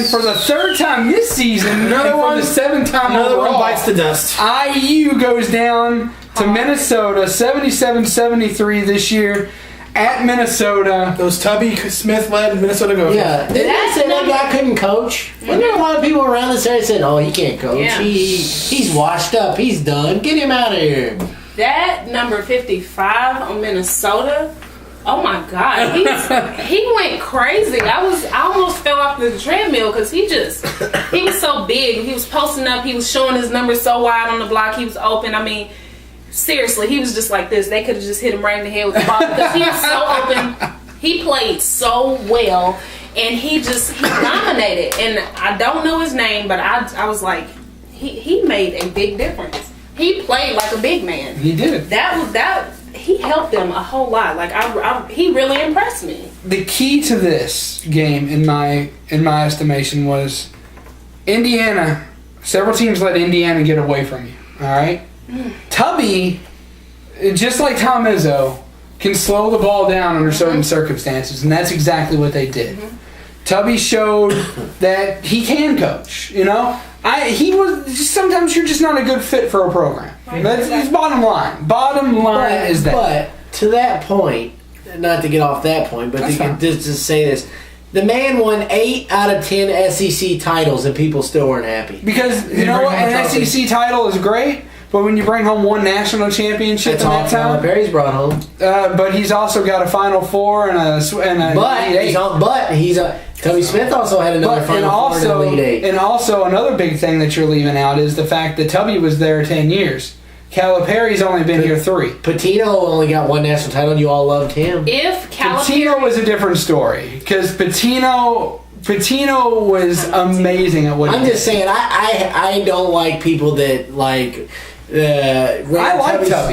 for the third time this season, another one, for the seventh time another overall, one bites the dust. IU goes down to Minnesota, 77-73 this year at Minnesota. Those Tubby Smith-led Minnesota Gophers. Yeah, didn't they say that guy couldn't coach? Wasn't there a lot of people around this area saying, "Oh, he can't coach. Yeah. He's washed up. He's done. Get him out of here." That number 55 on Minnesota. Oh my God, he went crazy. I almost fell off the treadmill because he was so big. He was posting up. He was showing his numbers so wide on the block. He was open. I mean, seriously, he was just like this. They could have just hit him right in the head with the ball because he was so open. He played so well, and he dominated. And I don't know his name, but I was like, he made a big difference. He played like a big man. He did. He helped them a whole lot. Like he really impressed me. The key to this game, in my estimation, was Indiana. Several teams let Indiana get away from you. All right. Tubby, just like Tom Izzo, can slow the ball down under certain circumstances, and that's exactly what they did. Tubby showed that he can coach. He was. Sometimes you're just not a good fit for a program. That's his bottom line. Bottom line is that. But to that point, not to get off that point, but just to say this. The man won 8 out of 10 SEC titles, and people still weren't happy. Because, you know what? An SEC title is great, but when you bring home one national championship in that time... Perry's brought home. But he's also got a Final Four and a But Tubby Smith also had another Final Four and an Elite Eight. And also another big thing that you're leaving out is the fact that Tubby was there 10 years. Calipari's only been here 3. Patino only got 1 national title, and you all loved him. Patino was a different story because Patino was amazing at what he did. I'm just saying, I don't like people that ran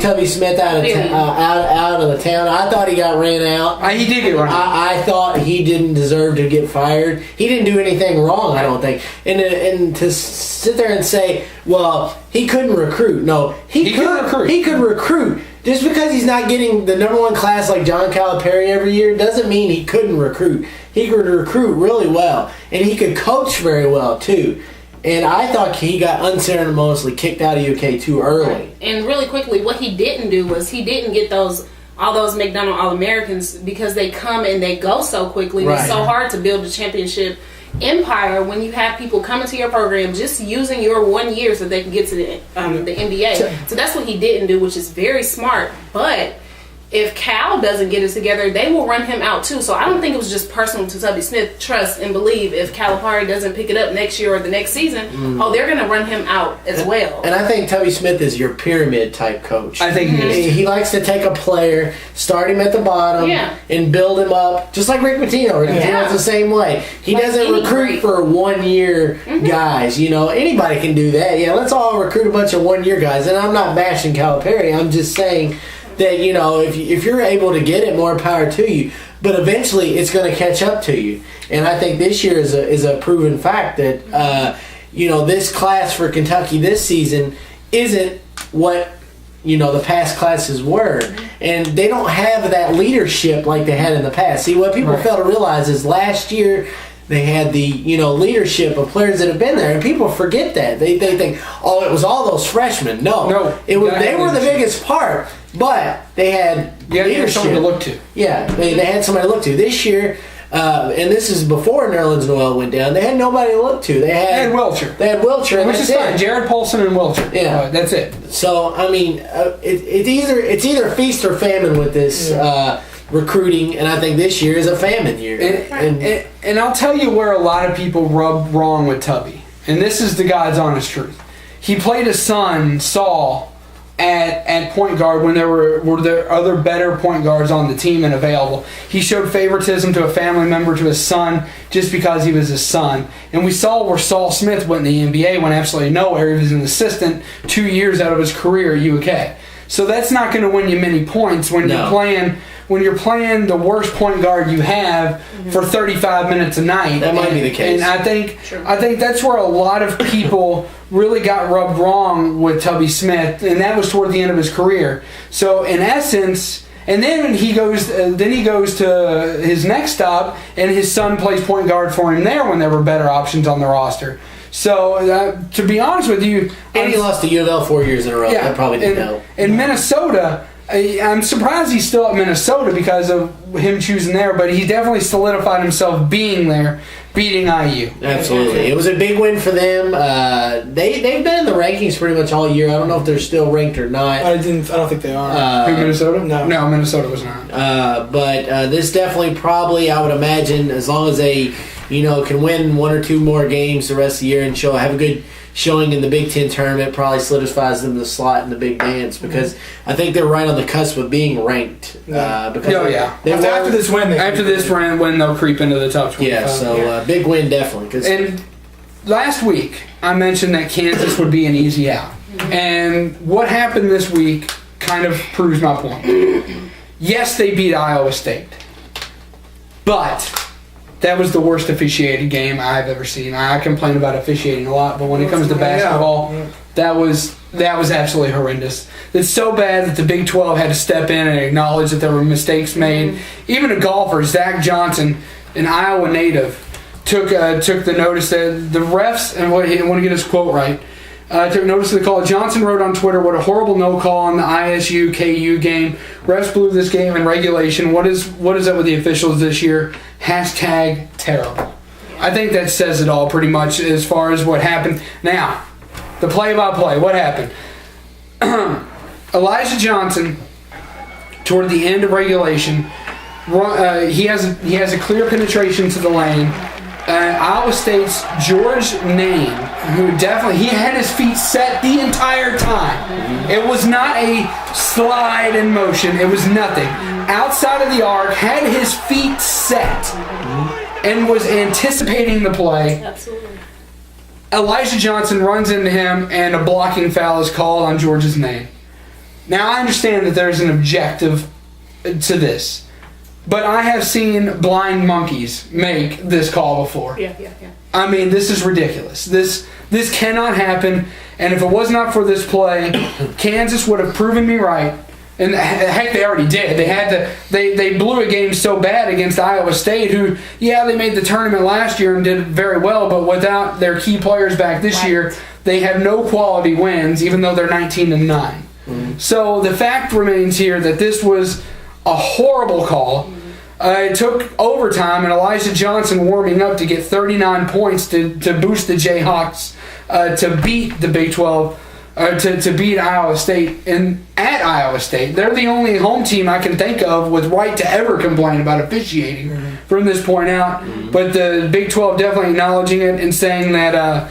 Tubby Smith out of the town. I thought he got ran out. He did get run out. I thought he didn't deserve to get fired. He didn't do anything wrong, I don't think. And to sit there and say, well, he couldn't recruit. No, he could recruit. Just because he's not getting the number 1 class like John Calipari every year doesn't mean he couldn't recruit. He could recruit really well, and he could coach very well too. And I thought he got unceremoniously kicked out of UK too early. And really quickly, what he didn't do was he didn't get all those McDonald All-Americans because they come and they go so quickly. Right. It's so hard to build a championship empire when you have people coming to your program just using your 1 year so they can get to the NBA. So that's what he didn't do, which is very smart. But if Cal doesn't get it together, they will run him out too. So I don't think it was just personal to Tubby Smith. Trust and believe if Calipari doesn't pick it up next year or the next season, they're going to run him out as well. And I think Tubby Smith is your pyramid type coach. I think he is. He likes to take a player, start him at the bottom, and build him up, just like Rick Pitino. Rick Pitino's the same way. He doesn't recruit for 1 year guys. You know, anybody can do that. Yeah, let's all recruit a bunch of 1 year guys. And I'm not bashing Calipari. I'm just saying that, you know, if you're able to get it, more power to you. But eventually, it's going to catch up to you. And I think this year is a proven fact that, you know, this class for Kentucky this season isn't what, you know, the past classes were. And they don't have that leadership like they had in the past. See, what people fail to realize is last year they had the, you know, leadership of players that have been there, and people forget that. They think, oh, it was all those freshmen. No, they were the biggest part, but they had leadership. Something to look to. Yeah, they had somebody to look to. This year, and this is before Nerlens Noel went down, they had nobody to look to. They had Wilcher. They had Wilcher, which is fine. Jared Polson and Wilcher. Yeah, that's it. So I mean, it's either feast or famine with this. Recruiting, and I think this year is a famine year. And I'll tell you where a lot of people rub wrong with Tubby, and this is the God's honest truth. He played his son, Saul, at point guard when were there other better point guards on the team and available. He showed favoritism to a family member, to his son, just because he was his son. And we saw where Saul Smith went in the NBA, went absolutely nowhere. He was an assistant 2 years out of his career at UK. So that's not going to win you many points when you're playing the worst point guard you have for 35 minutes a night. That might be the case. And I think that's where a lot of people really got rubbed wrong with Tubby Smith, and that was toward the end of his career. So in essence, and then he goes to his next stop, and his son plays point guard for him there when there were better options on the roster. So, to be honest with you... And he lost to U of L 4 years in a row. Yeah, that probably didn't help. In Minnesota, I'm surprised he's still at Minnesota because of him choosing there, but he definitely solidified himself being there, beating IU. Absolutely. It was a big win for them. They've been in the rankings pretty much all year. I don't know if they're still ranked or not. I don't think they are. Minnesota? No, Minnesota was not. But this definitely probably, I would imagine, as long as they... you know, can win 1 or 2 more games the rest of the year and have a good showing in the Big Ten tournament, probably solidifies them the slot in the Big Dance, because I think they're right on the cusp of being ranked. After this win, they'll creep into the top 25. Yeah, so big win definitely. And last week I mentioned that Kansas would be an easy out, and what happened this week kind of proves my point. Yes, they beat Iowa State, but that was the worst officiated game I've ever seen. I complain about officiating a lot, but when it comes to basketball, that was absolutely horrendous. It's so bad that the Big 12 had to step in and acknowledge that there were mistakes made. Even a golfer, Zach Johnson, an Iowa native, took the notice that the refs, and I want to get his quote right, took notice of the call. Johnson wrote on Twitter, "What a horrible no call on the ISU-KU game. Refs blew this game in regulation. What is up with the officials this year? Hashtag terrible." I think that says it all pretty much as far as what happened. Now, the play-by-play. What happened? Elijah Johnson, toward the end of regulation, he has a clear penetration to the lane. Iowa State's George Nain, who he had his feet set the entire time. It was not a slide in motion. It was nothing. Outside of the arc, had his feet set, and was anticipating the play. Absolutely. Elijah Johnson runs into him, and a blocking foul is called on George's name. Now, I understand that there's an objective to this, but I have seen blind monkeys make this call before. Yeah. I mean, this is ridiculous. This cannot happen, and if it was not for this play, Kansas would have proven me right. And heck, they already did. They blew a game so bad against Iowa State, who, they made the tournament last year and did very well, but without their key players back this year, they have no quality wins, even though they're 19-9. Mm-hmm. So the fact remains here that this was a horrible call. It took overtime, and Elijah Johnson warming up to get 39 points to boost the Jayhawks to beat the Big 12 to beat Iowa State at Iowa State. They're the only home team I can think of with right to ever complain about officiating from this point out. But the Big 12 definitely acknowledging it and saying that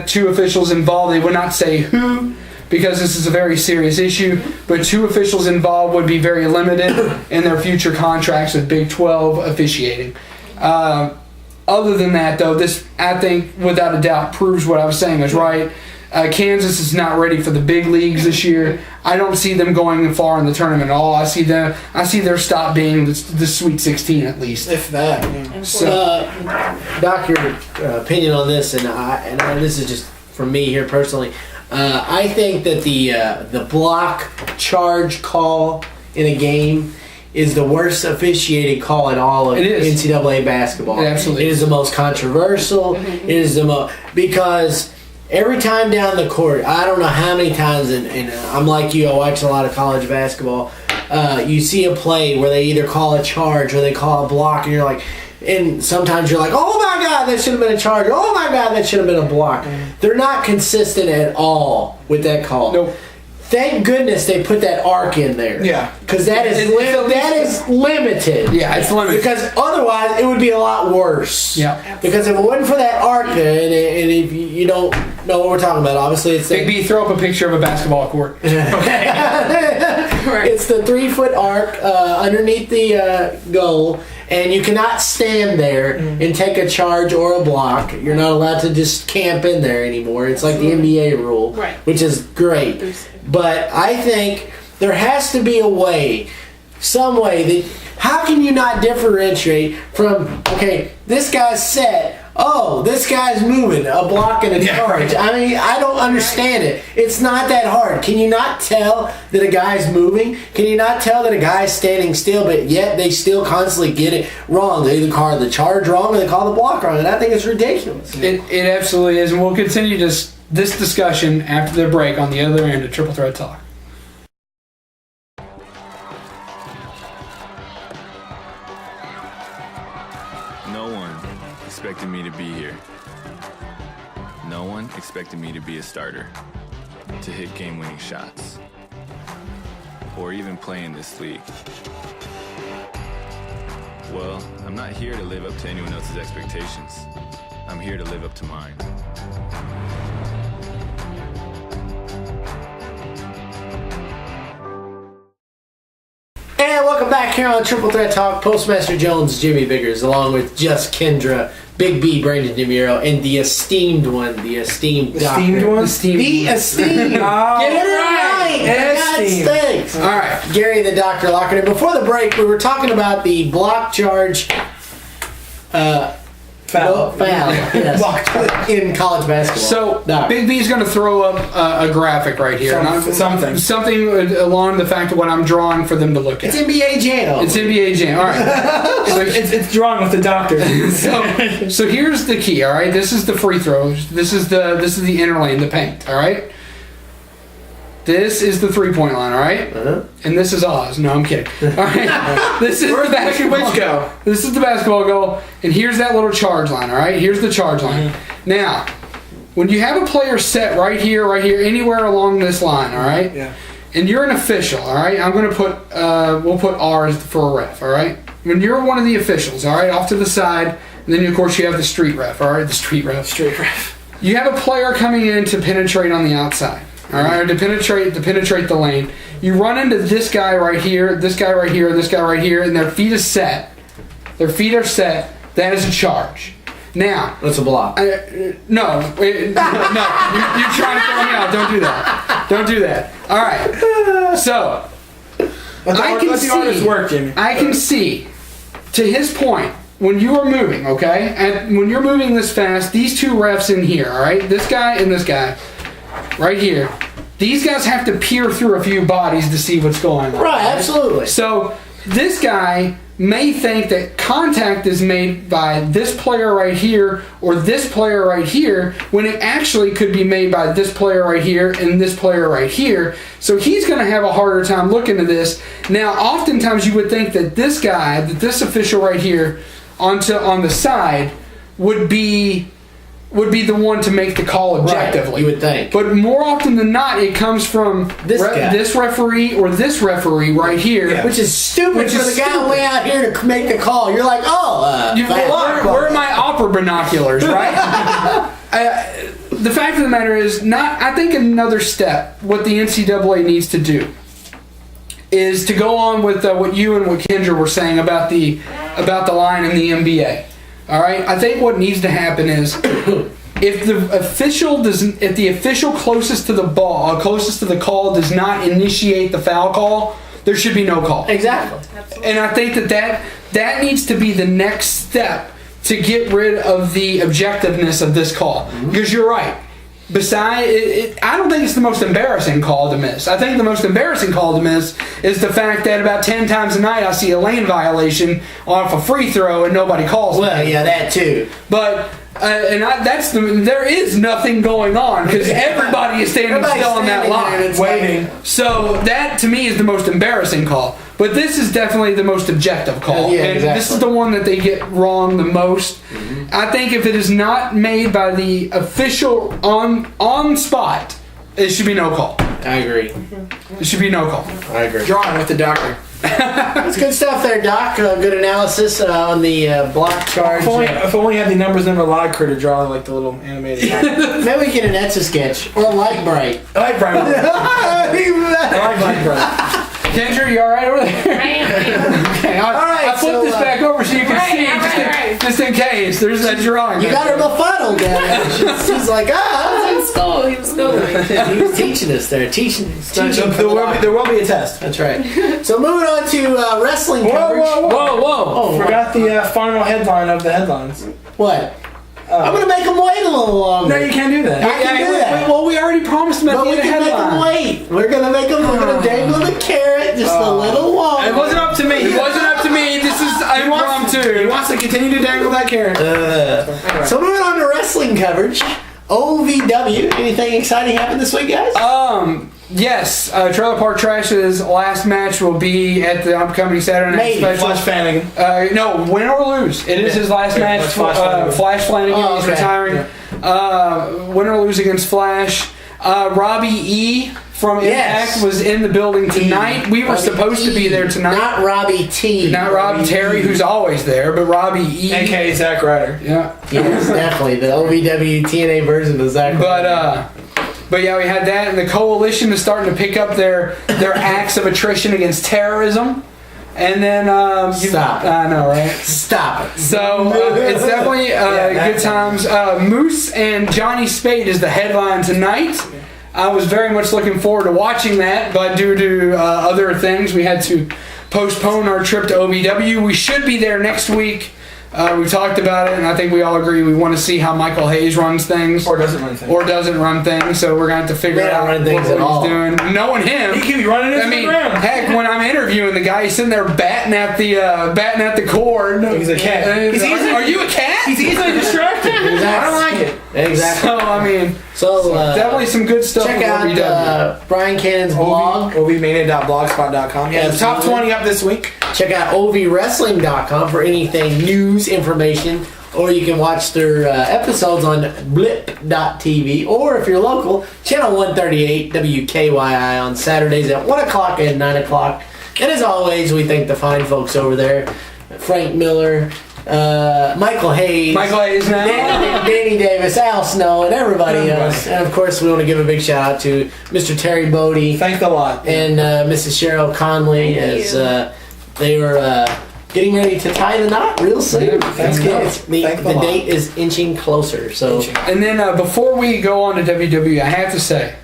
2 officials involved. They would not say who, because this is a very serious issue, but 2 officials involved would be very limited in their future contracts with Big 12 officiating. Other than that, though, this, I think, without a doubt, proves what I was saying is right. Kansas is not ready for the big leagues this year. I don't see them going far in the tournament at all. I see their stop being the Sweet 16 at least. If that. Yeah. So, Doc, your opinion on this, and this is just from me here personally. I think that the block charge call in a game is the worst officiated call in all of NCAA basketball. It absolutely. It is the most controversial. It is the most, because every time down the court, I don't know how many times, and I'm like you, I watch a lot of college basketball. You see a play where they either call a charge or they call a block, and you're like, and sometimes you're like, oh my God, that should have been a charge. Oh my God, that should have been a block. They're not consistent at all with that call. Nope. Thank goodness they put that arc in there. Yeah. Because that is limited. Yeah, it's limited. Because otherwise it would be a lot worse. Yeah. Because if it wasn't for that arc there, and if you don't know what we're talking about, obviously it's Big B, throw up a picture of a basketball court. It's the 3-foot arc underneath the goal, and you cannot stand there and take a charge or a block. You're not allowed to just camp in there anymore. It's like the NBA rule, which is great. But I think there has to be a way, some way that, how can you not differentiate from, okay, this guy's set, oh, this guy's moving, a block and a charge. I mean, I don't understand it. It's not that hard. Can you not tell that a guy's moving? Can you not tell that a guy's standing still, but yet they still constantly get it wrong? They either call the charge wrong or they call the block wrong, and I think it's ridiculous. It absolutely is, and we'll continue this discussion after the break on the other end of Triple Threat Talk. No one expected me to be here. No one expected me to be a starter, to hit game-winning shots, or even play in this league. Well, I'm not here to live up to anyone else's expectations. I'm here to live up to mine. And welcome back here on Triple Threat Talk. Postmaster Jones, Jimmy Biggers, along with Just Kendra, Big B, Brandon DeMuro, and the esteemed one, the esteemed doctor. Esteemed one? The esteemed. Get it right. Esteemed. Thanks. All right. Gary the Doctor Locker. And before the break, we were talking about the block charge foul. Yes. In college basketball. So, Big B's going to throw up a graphic right here. Something along the fact of what I'm drawing for them to look at. It's NBA Jam. It's NBA Jam. All right. it's drawn with the doctor. So here's the key. All right. This is the free throws. This is the inner lane, the paint. All right. This is the 3-point line, all right? And this is Oz. No, I'm kidding. All right. This is the basketball goal. This is the basketball goal, and here's that little charge line, all right? Here's the charge line. Now, when you have a player set right here, anywhere along this line, all right? Yeah. And you're an official, all right? I'm going to put, we'll put R for a ref, all right? When you're one of the officials, all right, off to the side, and then, of course, you have the street ref, all right? The street ref. You have a player coming in to penetrate on the outside. All right, or to penetrate the lane. You run into this guy right here, this guy right here, this guy right here, and their feet are set. That is a charge. Now, that's a block. No, you're trying to throw me out. Don't do that. All right. So, I can see, to his point, when you are moving, okay, and when you're moving this fast, these two refs in here, all right, this guy and this guy. Right here. These guys have to peer through a few bodies to see what's going on. Right, absolutely. So this guy may think that contact is made by this player right here or this player right here when it actually could be made by this player right here and this player right here. So he's going to have a harder time looking at this. Now, oftentimes you would think that this guy, that this official right here on the side would be would be the one to make the call objectively. Right, you would think. But more often than not, it comes from This guy. this referee or this referee right here. Yeah. Which is stupid Which for is the guy stupid. way out here to make the call. You're like, Where are my opera binoculars, right? The fact of the matter is, I think another step, what the NCAA needs to do, is to go on with what you and what Kendra were saying about the line in the NBA. All right, I think what needs to happen is if the official closest to the ball, closest to the call, does not initiate the foul call, there should be no call. exactly. And I think that needs to be the next step to get rid of the objectiveness of this call. Because you're right. I don't think it's the most embarrassing call to miss. I think the most embarrassing call to miss is the fact that about 10 times a night I see a lane violation off a free throw and nobody calls Well, me. yeah, that too. But there is nothing going on because everybody is standing Everybody's still on that standing there line. and it's Waiting. So that to me is the most embarrassing call. But this is definitely the most objective call. Yeah, and exactly. this is the one that they get wrong the most. I think if it is not made by the official on spot, it should be no call. I agree. It should be no call. I agree. Drawing with the doctor. That's good stuff there, Doc. Good analysis on the block charge. If only had the numbers never locker to draw like the little animated. Maybe we get an Etch-a-Sketch or a Light Bright. I like Brian. I like Brian. Kendra, you alright over there? I am. Okay, I flipped so, this back over so you can Right, see right. just in case. There's that drawing. You got her befuddled down there. She's like, He was in school. He was schooling. He was teaching us there. Teaching There will be a test. That's right. So moving on to wrestling coverage. Whoa. Oh, Forgot the final headline of the headlines. What? I'm going to make them wait a little longer. No, you can't do that. I can do that. Well, we already promised them at But the we end of can the make them headline. wait. We're going to make them, we're going to dangle the carrot just a little longer. It wasn't up to me. It wasn't up to me. This is impromptu. He wants to continue to dangle that carrot. So moving on to wrestling coverage. OVW. Anything exciting happened this week, guys? Yes, Trailer Park Trash's last match will be at the upcoming Saturday Night Maybe. Special. Flash Flanagan. No, win or lose. It is his last match. that's Flash Flanagan. Flash Flanagan Oh, is okay. retiring. Win or lose against Flash. Robbie E. from Yes. Impact was in the building tonight. We were Robbie supposed to be E. there tonight. Not Robbie T. Not Robbie Terry, who's always there, but Robbie E. A.K.A. Zack Ryder. Yeah. Yes, definitely. The OVW TNA version of Zach. But yeah, we had that, and the coalition is starting to pick up their acts of attrition against terrorism. And then Stop it. I know, right? Stop it. So it's definitely good times. Moose and Johnny Spade is the headline tonight. I was very much looking forward to watching that, but due to other things, we had to postpone our trip to OVW. We should be there next week. We talked about it, and I think we all agree we want to see how Michael Hayes runs things. Or doesn't run things. So we're going to have to figure They don't out run things what at all. he's doing. Knowing him, He could be running into I mean, the ground. heck, when I'm interviewing the guy, he's sitting there batting at the cord. He's a cat. Are you a cat? He's easily distracted. I don't like it. Exactly. So, I mean, So definitely some good stuff check with out OVW. Brian Cannon's blog. OVMania.blogspot.com. Yeah, the top 20 up this week. Check out ovwrestling.com for anything news, information, or you can watch their episodes on blip.tv, or if you're local, channel 138 WKYI on Saturdays at 1 o'clock and 9 o'clock. And as always, we thank the fine folks over there, Frank Miller, Michael Hayes, now. Danny Davis, Al Snow, and everybody else. And of course, we want to give a big shout out to Mr. Terry Bodie. Thanks a lot. And Mrs. Cheryl Conley as they were getting ready to tie the knot real soon. That's good. The date is inching closer. So, And then before we go on to WWE, I have to say,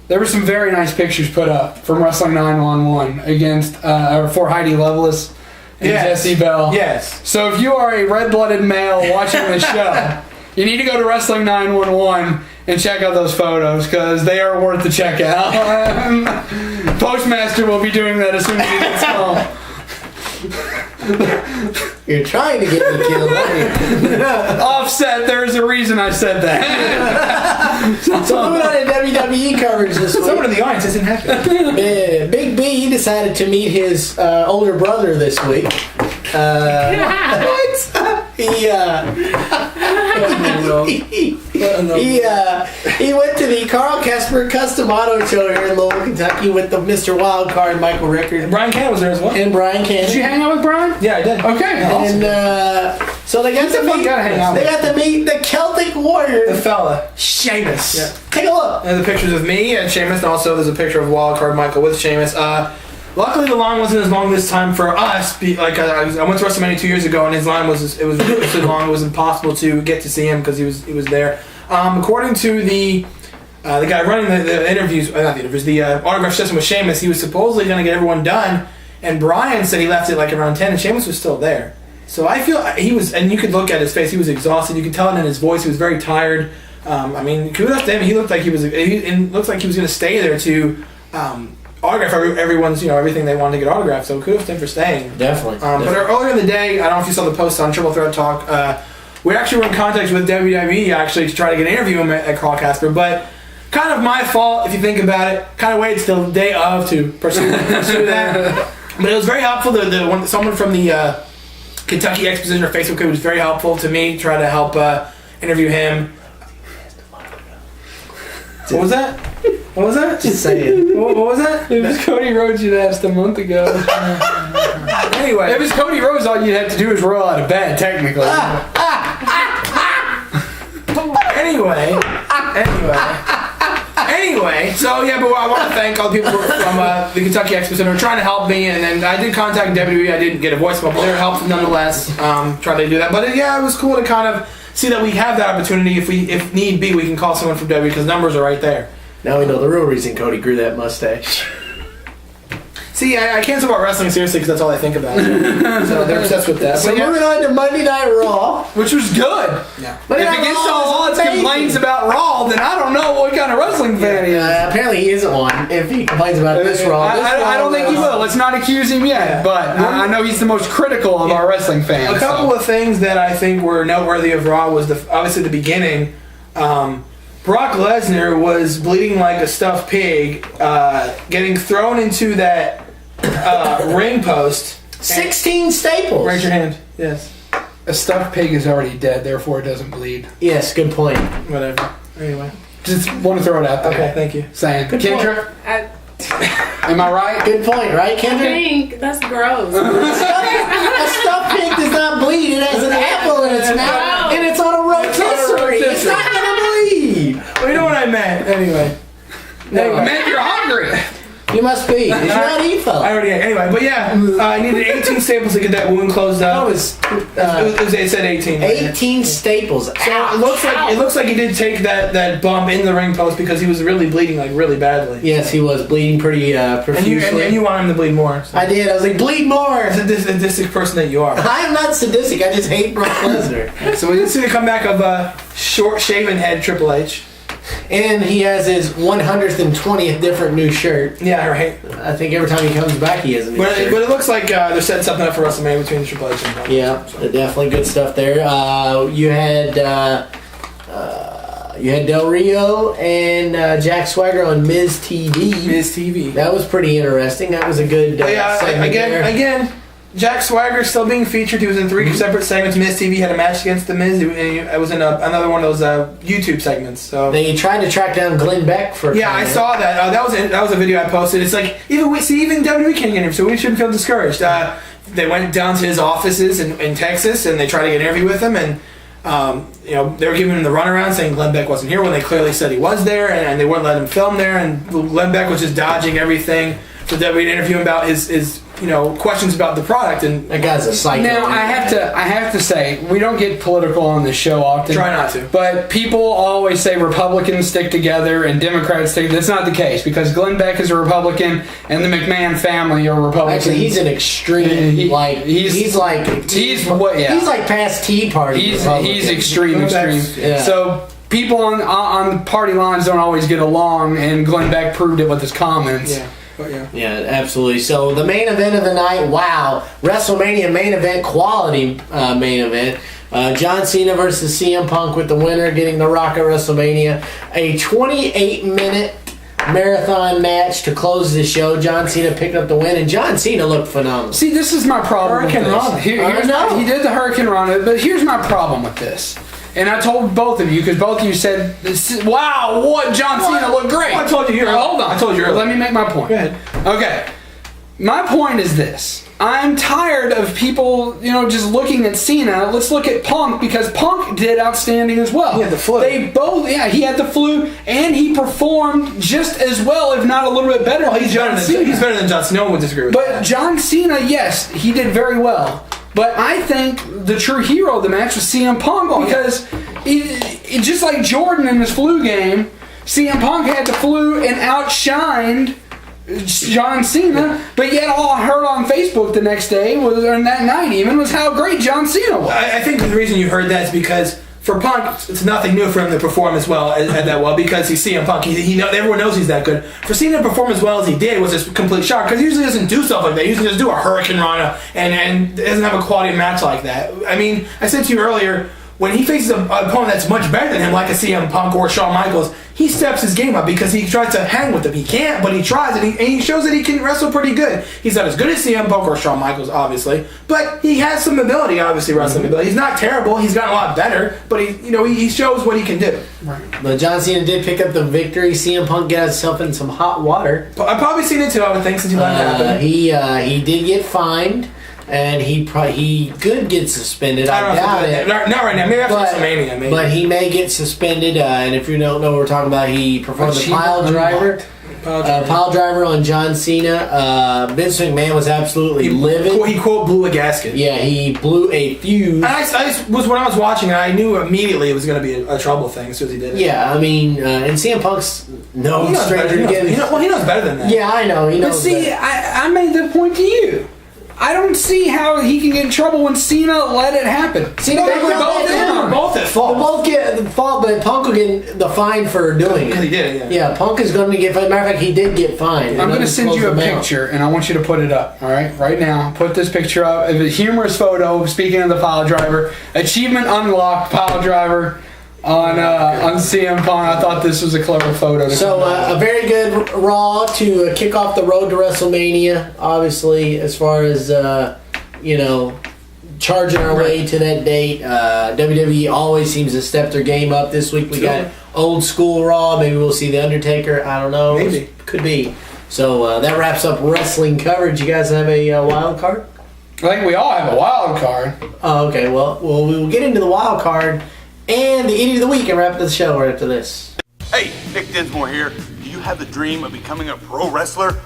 there were some very nice pictures put up from Wrestling 911 against for Heidi Lovelace and Jesse Bell. Yes. So if you are a red-blooded male watching this show, you need to go to Wrestling 911 and check out those photos because they are worth the check out. Postmaster will be doing that as soon as he gets home. you're trying to get me killed, aren't you? Offset, there's a reason I said that. So moving on to WWE coverage this week. Someone in the audience isn't happy. Big B decided to meet his older brother this week. What? He went to the Carl Casper Custom Auto Show here in Louisville, Kentucky with the Mr. Wildcard Michael Rickard. And Brian Cannon was there as well. And Brian Cannon. Did you hang out with Brian? Yeah, I did. Okay. And so they got He's a fun guy to hang out They with. got to meet the Celtic Warrior, The fella. Sheamus. Yeah. Take a look. And the pictures of me and Sheamus, and also there's a picture of Wildcard Michael with Sheamus. Luckily, the line wasn't as long this time for us. I went to WrestleMania 2 years ago, and his line was ridiculously long. It was impossible to get to see him because he was there. According to the guy running the interviews, not the interviews, the autograph system with Sheamus, he was supposedly going to get everyone done, and Brian said he left it like around 10, and Sheamus was still there. So I feel he was, and you could look at his face, he was exhausted. You could tell it in his voice. He was very tired. I mean, kudos to him. He looked like he was going to stay there to autograph everyone's, everything they wanted to get autographed. So kudos to him for staying. Definitely. But earlier in the day, I don't know if you saw the post on Triple Threat Talk. We actually were in contact with WWE actually to try to get an interview him at Carl Casper, but kind of my fault if you think about it. Kind of waited till the day of to pursue that. But it was very helpful. Someone from the Kentucky Exposition or Facebook group was very helpful to me. Try to help interview him. What was that? What was that? Just saying. What was that? It was Cody Rhodes you'd asked a month ago. Anyway. If it was Cody Rhodes, all you'd have to do is roll out of bed, technically. Anyway, so yeah, but I want to thank all the people from the Kentucky Exposition who are trying to help me, and then I did contact WWE. I didn't get a voicemail, but they were helpful nonetheless. Try to do that, but yeah, it was cool to kind of see that we have that opportunity. If need be, we can call someone from WWE because numbers are right there. Now we know the real reason Cody grew that mustache. See, I can't talk about wrestling seriously because that's all I think about. So they're obsessed with that. So But yeah, moving on to Monday Night Raw. Which was good. Yeah. Monday If Night it gets Raw all was its amazing. complaints about Raw, then I don't know what kind of wrestling fan he is. Apparently he isn't one. If he complains about this Raw, I don't think he will. Let's not accuse him yet. Yeah. But I know he's the most critical of our wrestling fans. A couple of things that I think were noteworthy of Raw was obviously the beginning. Brock Lesnar was bleeding like a stuffed pig, getting thrown into that ring post. 16 staples. Raise your hand. Yes. A stuffed pig is already dead, therefore it doesn't bleed. Yes, good point. Whatever. Anyway. Just want to throw it out there. Okay, thank you. Saying, Good Kendra, am I right? Good point, right, Kendra? Pink, that's gross. A stuffed pig does not bleed. It has an apple in its mouth, and it's on a rotisserie. It's not gonna bleed. Well, you know what I meant. Anyway. Man, you're hungry. You must be. Did you not eat, fella? I already ate. Anyway, but yeah, I needed 18 staples to get that wound closed up. That was It said 18. 18 staples. So it looks like he did take that bump in the ring post because he was really bleeding like really badly. Yes, he was bleeding pretty profusely. And you want him to bleed more. So. I did. I was like, bleed more. Sadistic person that you are. I am not sadistic. I just hate Brock Lesnar. So we did see the comeback of short shaven head Triple H. And he has his 120th different new shirt. Yeah, right. I think every time he comes back, he has a new shirt. But it looks like they're setting something up for WrestleMania between Triple H and Brock. Yeah, definitely good stuff there. You had Del Rio and Jack Swagger on Miz TV. That was pretty interesting. That was a good segment there. Again, Jack Swagger still being featured. He was in 3 separate segments. Miz TV had a match against the Miz. It was in another one of those YouTube segments. So they tried to track down Glenn Beck for. Yeah, I saw that. That was a video I posted. It's like even WWE can't get him, so we shouldn't feel discouraged. They went down to his offices in Texas and they tried to get an interview with him, and they were giving him the runaround saying Glenn Beck wasn't here when they clearly said he was there, and they wouldn't let him film there, and Glenn Beck was just dodging everything so that we'd interview him about his questions about the product. And that guy's a psycho. Now I have to say, we don't get political on this show often. Try not to. But people always say Republicans stick together and Democrats stick. That's not the case because Glenn Beck is a Republican and the McMahon family are Republicans. Actually, he's an extreme. He's like past Tea Party. He's extreme. Yeah. So people on party lines don't always get along, and Glenn Beck proved it with his comments. Yeah. Yeah, absolutely. So the main event of the night, wow, WrestleMania main event, quality main event. John Cena versus CM Punk with the winner getting the Rock at WrestleMania. A 28-minute marathon match to close the show. John Cena picked up the win, and John Cena looked phenomenal. See, this is my problem with Hurricane this. Rana. He did the Hurricane Rana, but here's my problem with this. And I told both of you, because both of you said, wow, what, John Cena looked great. Well, I told you here. Hold on. I told you earlier. Let me make my point. Go ahead. Okay. My point is this. I'm tired of people, just looking at Cena. Let's look at Punk, because Punk did outstanding as well. He had the flu. He had the flu, and he performed just as well, if not a little bit better. Well, he's better than John Cena. No one would disagree with that. But John Cena, yes, he did very well. But I think the true hero of the match was CM Punk, because it just like Jordan in his flu game, CM Punk had the flu and outshined John Cena, but yet all I heard on Facebook the next day, and that night even, was how great John Cena was. I think the reason you heard that is because for Punk, it's nothing new for him to perform as well as that well, because he's CM Punk. Everyone knows he's that good. For Cena to perform as well as he did was just a complete shock, because he usually doesn't do stuff like that. He usually just do a Hurricane Rana and doesn't have a quality match like that. I mean, I said to you earlier, when he faces an opponent that's much better than him, like a CM Punk or Shawn Michaels, he steps his game up because he tries to hang with them. He can't, but he tries, and he shows that he can wrestle pretty good. He's not as good as CM Punk or Shawn Michaels, obviously, but he has some ability, obviously, wrestling ability. He's not terrible. He's gotten a lot better, but he shows what he can do. Right. But John Cena did pick up the victory. CM Punk got himself in some hot water. I've probably seen it too, I would think, since he let it happen. He did get fined. And he could get suspended. I doubt it. Not right now. Maybe after WrestleMania. Maybe. But he may get suspended. And if you don't know what we're talking about, he performed the pile driver on John Cena. Vince McMahon was absolutely livid. He blew a gasket. Yeah, he blew a fuse. And when I was watching, I knew immediately it was going to be a trouble thing as soon as he did it. Yeah, I mean, and CM Punk's no stranger to getting. He knows better than that. Yeah, I know. He knows. But see, I made the point to you. I don't see how he can get in trouble when Cena let it happen. Cena, they were both at fault. They both get the fault, but Punk will get the fine for doing it. Because he did, yeah. Yeah, Punk is going to get fined. Matter of fact, he did get fined. I'm going to send you a picture, and I want you to put it up, all right? Right now. Put this picture up. A humorous photo, speaking of the pile driver. Achievement unlocked, pile driver. On CM Punk. I thought this was a clever photo. So a very good Raw to kick off the road to WrestleMania. Obviously, as far as charging our way to that date. WWE always seems to step their game up. This week we got old school Raw. Maybe we'll see the Undertaker. I don't know. Maybe could be. So that wraps up wrestling coverage. You guys have a wild card? I think we all have a wild card. Oh, okay. Well, we will get into the wild card and the Idiot of the Week and wrap up the show right after this. Hey, Nick Dinsmore here. Do you have the dream of becoming a pro wrestler?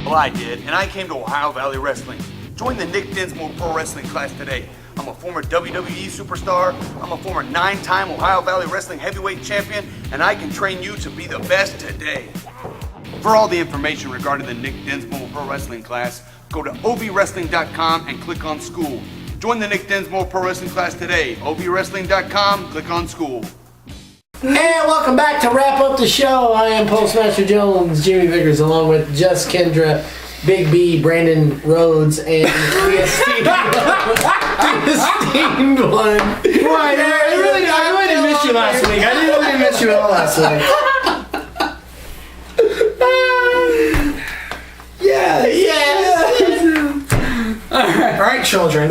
Well, I did, and I came to Ohio Valley Wrestling. Join the Nick Dinsmore Pro Wrestling class today. I'm a former WWE superstar. I'm a former 9-time Ohio Valley Wrestling heavyweight champion, and I can train you to be the best today. For all the information regarding the Nick Dinsmore Pro Wrestling class, go to ovwrestling.com and click on school. Join the Nick Dinsmore Pro Wrestling class today. ovwrestling.com, click on school. And welcome back to wrap up the show. I am Postmaster Jones, Jimmy Vickers, along with Just Kendra, Big B, Brandon Rhodes, and the esteemed one. Why? I really didn't miss you last week. I didn't really miss you at all last week. All right, children.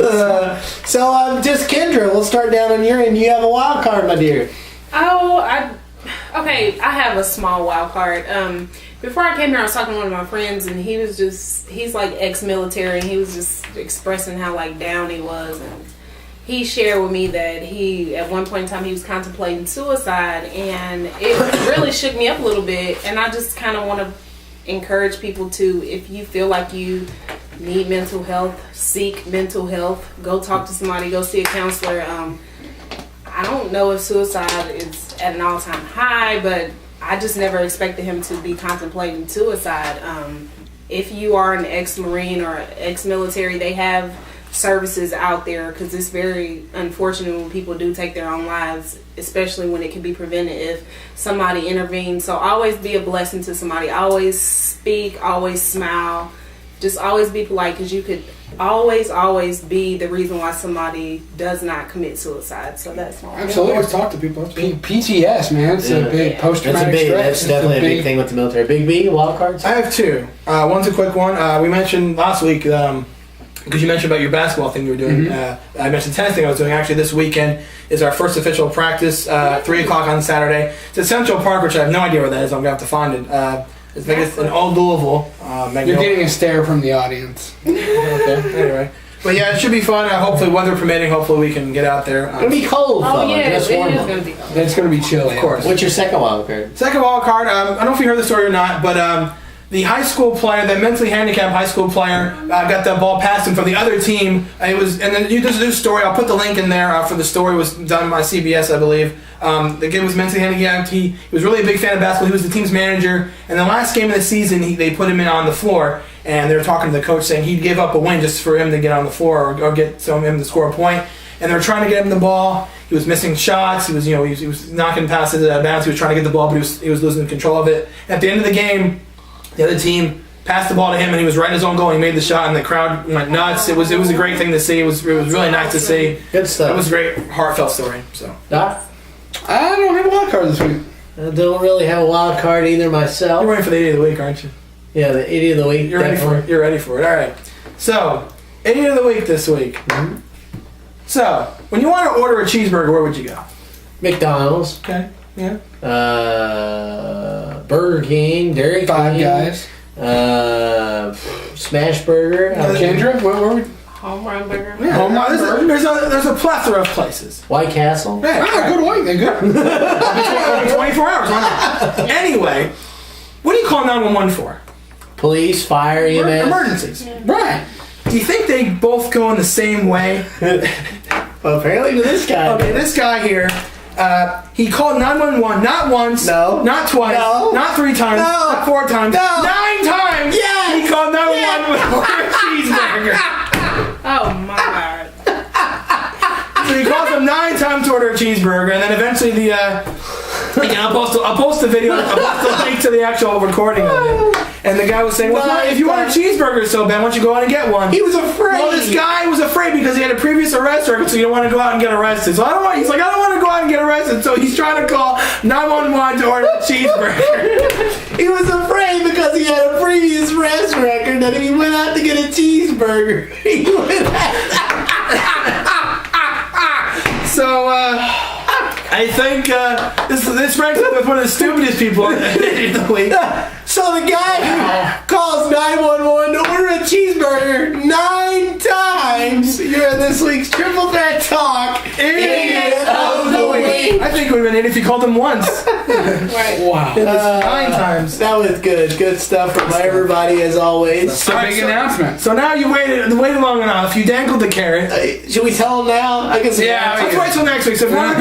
So, just Kendra, we'll start down on your end. You have a wild card, my dear. I have a small wild card. Before I came here, I was talking to one of my friends, and he's like ex-military, and he was just expressing how like down he was, and he shared with me that he, at one point in time, he was contemplating suicide, and it really shook me up a little bit, and I just kind of want to encourage people to, if you feel like you need mental health, seek mental health, go talk to somebody, go see a counselor. I don't know if suicide is at an all-time high, but I just never expected him to be contemplating suicide. If you are an ex-Marine or ex-military, they have services out there, because it's very unfortunate when people do take their own lives, especially when it can be prevented if somebody intervenes. So always be a blessing to somebody. Always speak, always smile. just always be polite, because you could always be the reason why somebody does not commit suicide. So that's my Absolutely. Always talk to people. PTS, man. It's a big post-traumatic stress. That's definitely a big thing with the military. Big B, wild cards? I have two. One's a quick one. We mentioned last week, because you mentioned about your basketball thing you were doing. I mentioned the tennis thing I was doing. Actually, this weekend is our first official practice, 3 o'clock on Saturday. It's at Central Park, which I have no idea where that is. I'm going to have to find it. I think it's in Old Louisville. You're getting a stare from the audience. Okay, anyway. But yeah, it should be fun. Hopefully, weather permitting, hopefully we can get out there. It's going to be cold, Oh, though. yeah, Just it warm is up. going to be cold. It's going to be chilly. Of course. What's your second wild card? Second wild card, I don't know if you heard the story or not, but the high school player, the mentally handicapped high school player, got that ball passed him from the other team. There's a new story. I'll put the link in there for the story. It was done by CBS, I believe. The kid was mentally handicapped. He was really a big fan of basketball. He was the team's manager. And the last game of the season, they put him in on the floor, and they were talking to the coach saying he'd give up a win just for him to get on the floor or get him to score a point. And they were trying to get him the ball. He was missing shots. He was knocking passes out of bounds. He was trying to get the ball, but he was losing control of it. At the end of the game, the other team passed the ball to him, and he was right in his own goal. He made the shot, and the crowd went nuts. It was a great thing to see. It was really nice to see. Good stuff. It was a great, heartfelt story. So. Doc? I don't have a wild card this week. I don't really have a wild card either myself. You're ready for the idiot of the week, aren't you? Yeah, the idiot of the week. You're ready for it. You're ready for it. All right. So, idiot of the week this week. Mm-hmm. So, when you want to order a cheeseburger, where would you go? McDonald's. Okay. Yeah. Burger King. Dairy King. Five Guys. Smash Burger. Kendra, where would... Home run burger. Yeah. Home run burger? There's a plethora of places. White Castle. Yeah. Good white. They're good. 24 hours. Why not? Anyway, what do you call 911 for? Police, fire, EMS. Emergencies. Right. Do you think they both go in the same way? Well, apparently to this guy. Okay, this guy here, he called 911 not once, not twice, not 3 times, not 4 times, 9 times. Yeah. He called 911 with a cheeseburger. Oh my God. So he calls him 9 times to order a cheeseburger, and then eventually I'll post the video. I'll post the link to the actual recording of it. And the guy was saying, well, if you want a cheeseburger so bad, why don't you go out and get one? He was afraid. Well, this guy was afraid because he had a previous arrest record, so he don't want to go out and get arrested. So he's like, I don't want to go out and get arrested. So he's trying to call 911 to order a cheeseburger. He was afraid because he had a previous arrest record that if he went out to get a cheeseburger, he would So, I think this ranks up with one of the stupidest people in the week. So the guy calls 911 to order a cheeseburger 9 times. You're in this week's Triple Threat Talk. Idiot of the Week. I think it would have been 8 if you called him once. Right. Wow. 9 times. That was good. Good stuff from everybody as always. It's a big announcement. So now you waited long enough. You dangled the carrot. Should we tell him now? I can say Let's wait till next week. So if you want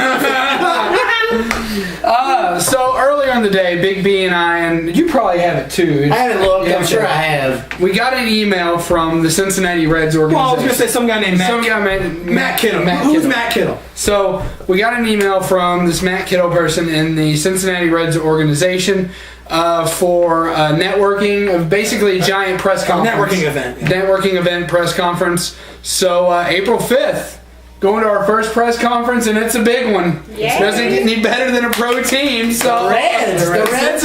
So earlier in the day, Big B and I, and you probably have it too. I haven't looked. Yeah, I'm sure I have. We got an email from the Cincinnati Reds well, I was organization. going to say some guy named Matt Kittle. Who's Matt Kittle? So we got an email from this Matt Kittle person in the Cincinnati Reds organization for networking, basically a giant press conference. Networking event. Yeah. Networking event, press conference. So April 5th. Going to our first press conference, and it's a big one. Yeah. It doesn't get any better than a pro team. So The Reds are Reds.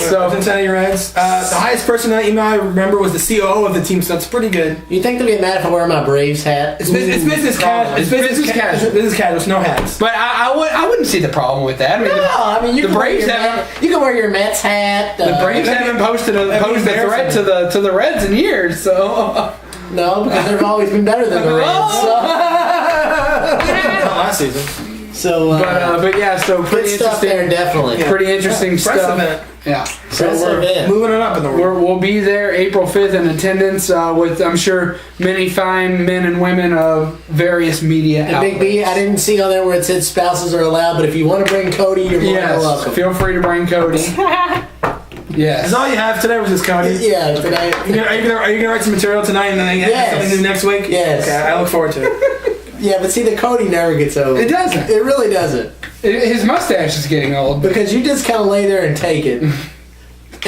So Cincinnati Reds. The highest person in that email I remember was the COO of the team, so that's pretty good. You think they'll get mad if I wear my Braves hat? It's business casual. It's business casual. It's no hats. But I wouldn't see the problem with that. I mean, you the can Braves wear your haven't. You can wear your Mets hat. The Braves haven't posted a threat to the Reds in years. So no, because they've always been better than the Reds. So. Last season. So, but yeah, so pretty good stuff interesting. there, definitely. Pretty interesting Press stuff. event. Yeah. So Press event. Moving it up in the world. we'll be there April 5th in attendance with, I'm sure, many fine men and women of various media And outlets. Big B, I didn't see on there where it said spouses are allowed, but if you want to bring Cody, you're more than welcome. Feel free to bring Cody. Yes. That's all you have today was just Cody. Yeah, today. Are you gonna write some material tonight and then Yes. something new next week? Yes. Okay, I look forward to it. Yeah, but see, the Cody never gets old. It doesn't. It really doesn't. His mustache is getting old. Because you just kind of lay there and take it. And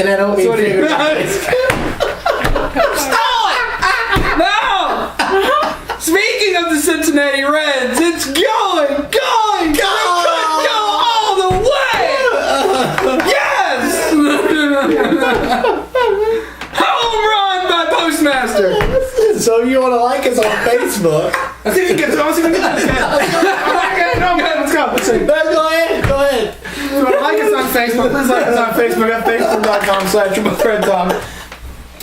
I don't mean That's what he- figuratively. No! Speaking of the Cincinnati Reds, it's going! It could go all the way! Yes! Home run by PostMaster! So you want to like us on Facebook? Let's see if we can get this. Okay, let's go. Go ahead. If you want to like us on Facebook, please like us on Facebook at facebook.com/triplethreattalk.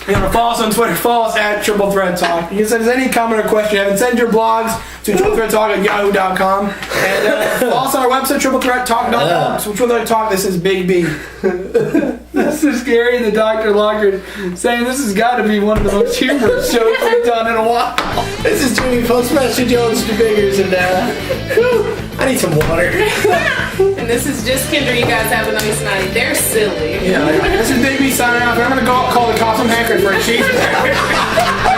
You want to follow us on Twitter, follow us at Triple Threat Talk. You can send us any comment or question you have, and send your blogs to triplethreattalk@yahoo.com. And follow us on our website, triplethreattalk.com. So Triple Threat Talk, this is Big B. This is Gary and the Dr. Lockard saying this has got to be one of the most humorous shows we've done in a while. This is Jimmy Postmaster Jones to Biggers, and I need some water. And this is just Kendra. You guys have a nice night. They're silly. Yeah, this is Big B signing off. I'm going to go call the cops. I'm hankering for a cheeseburger.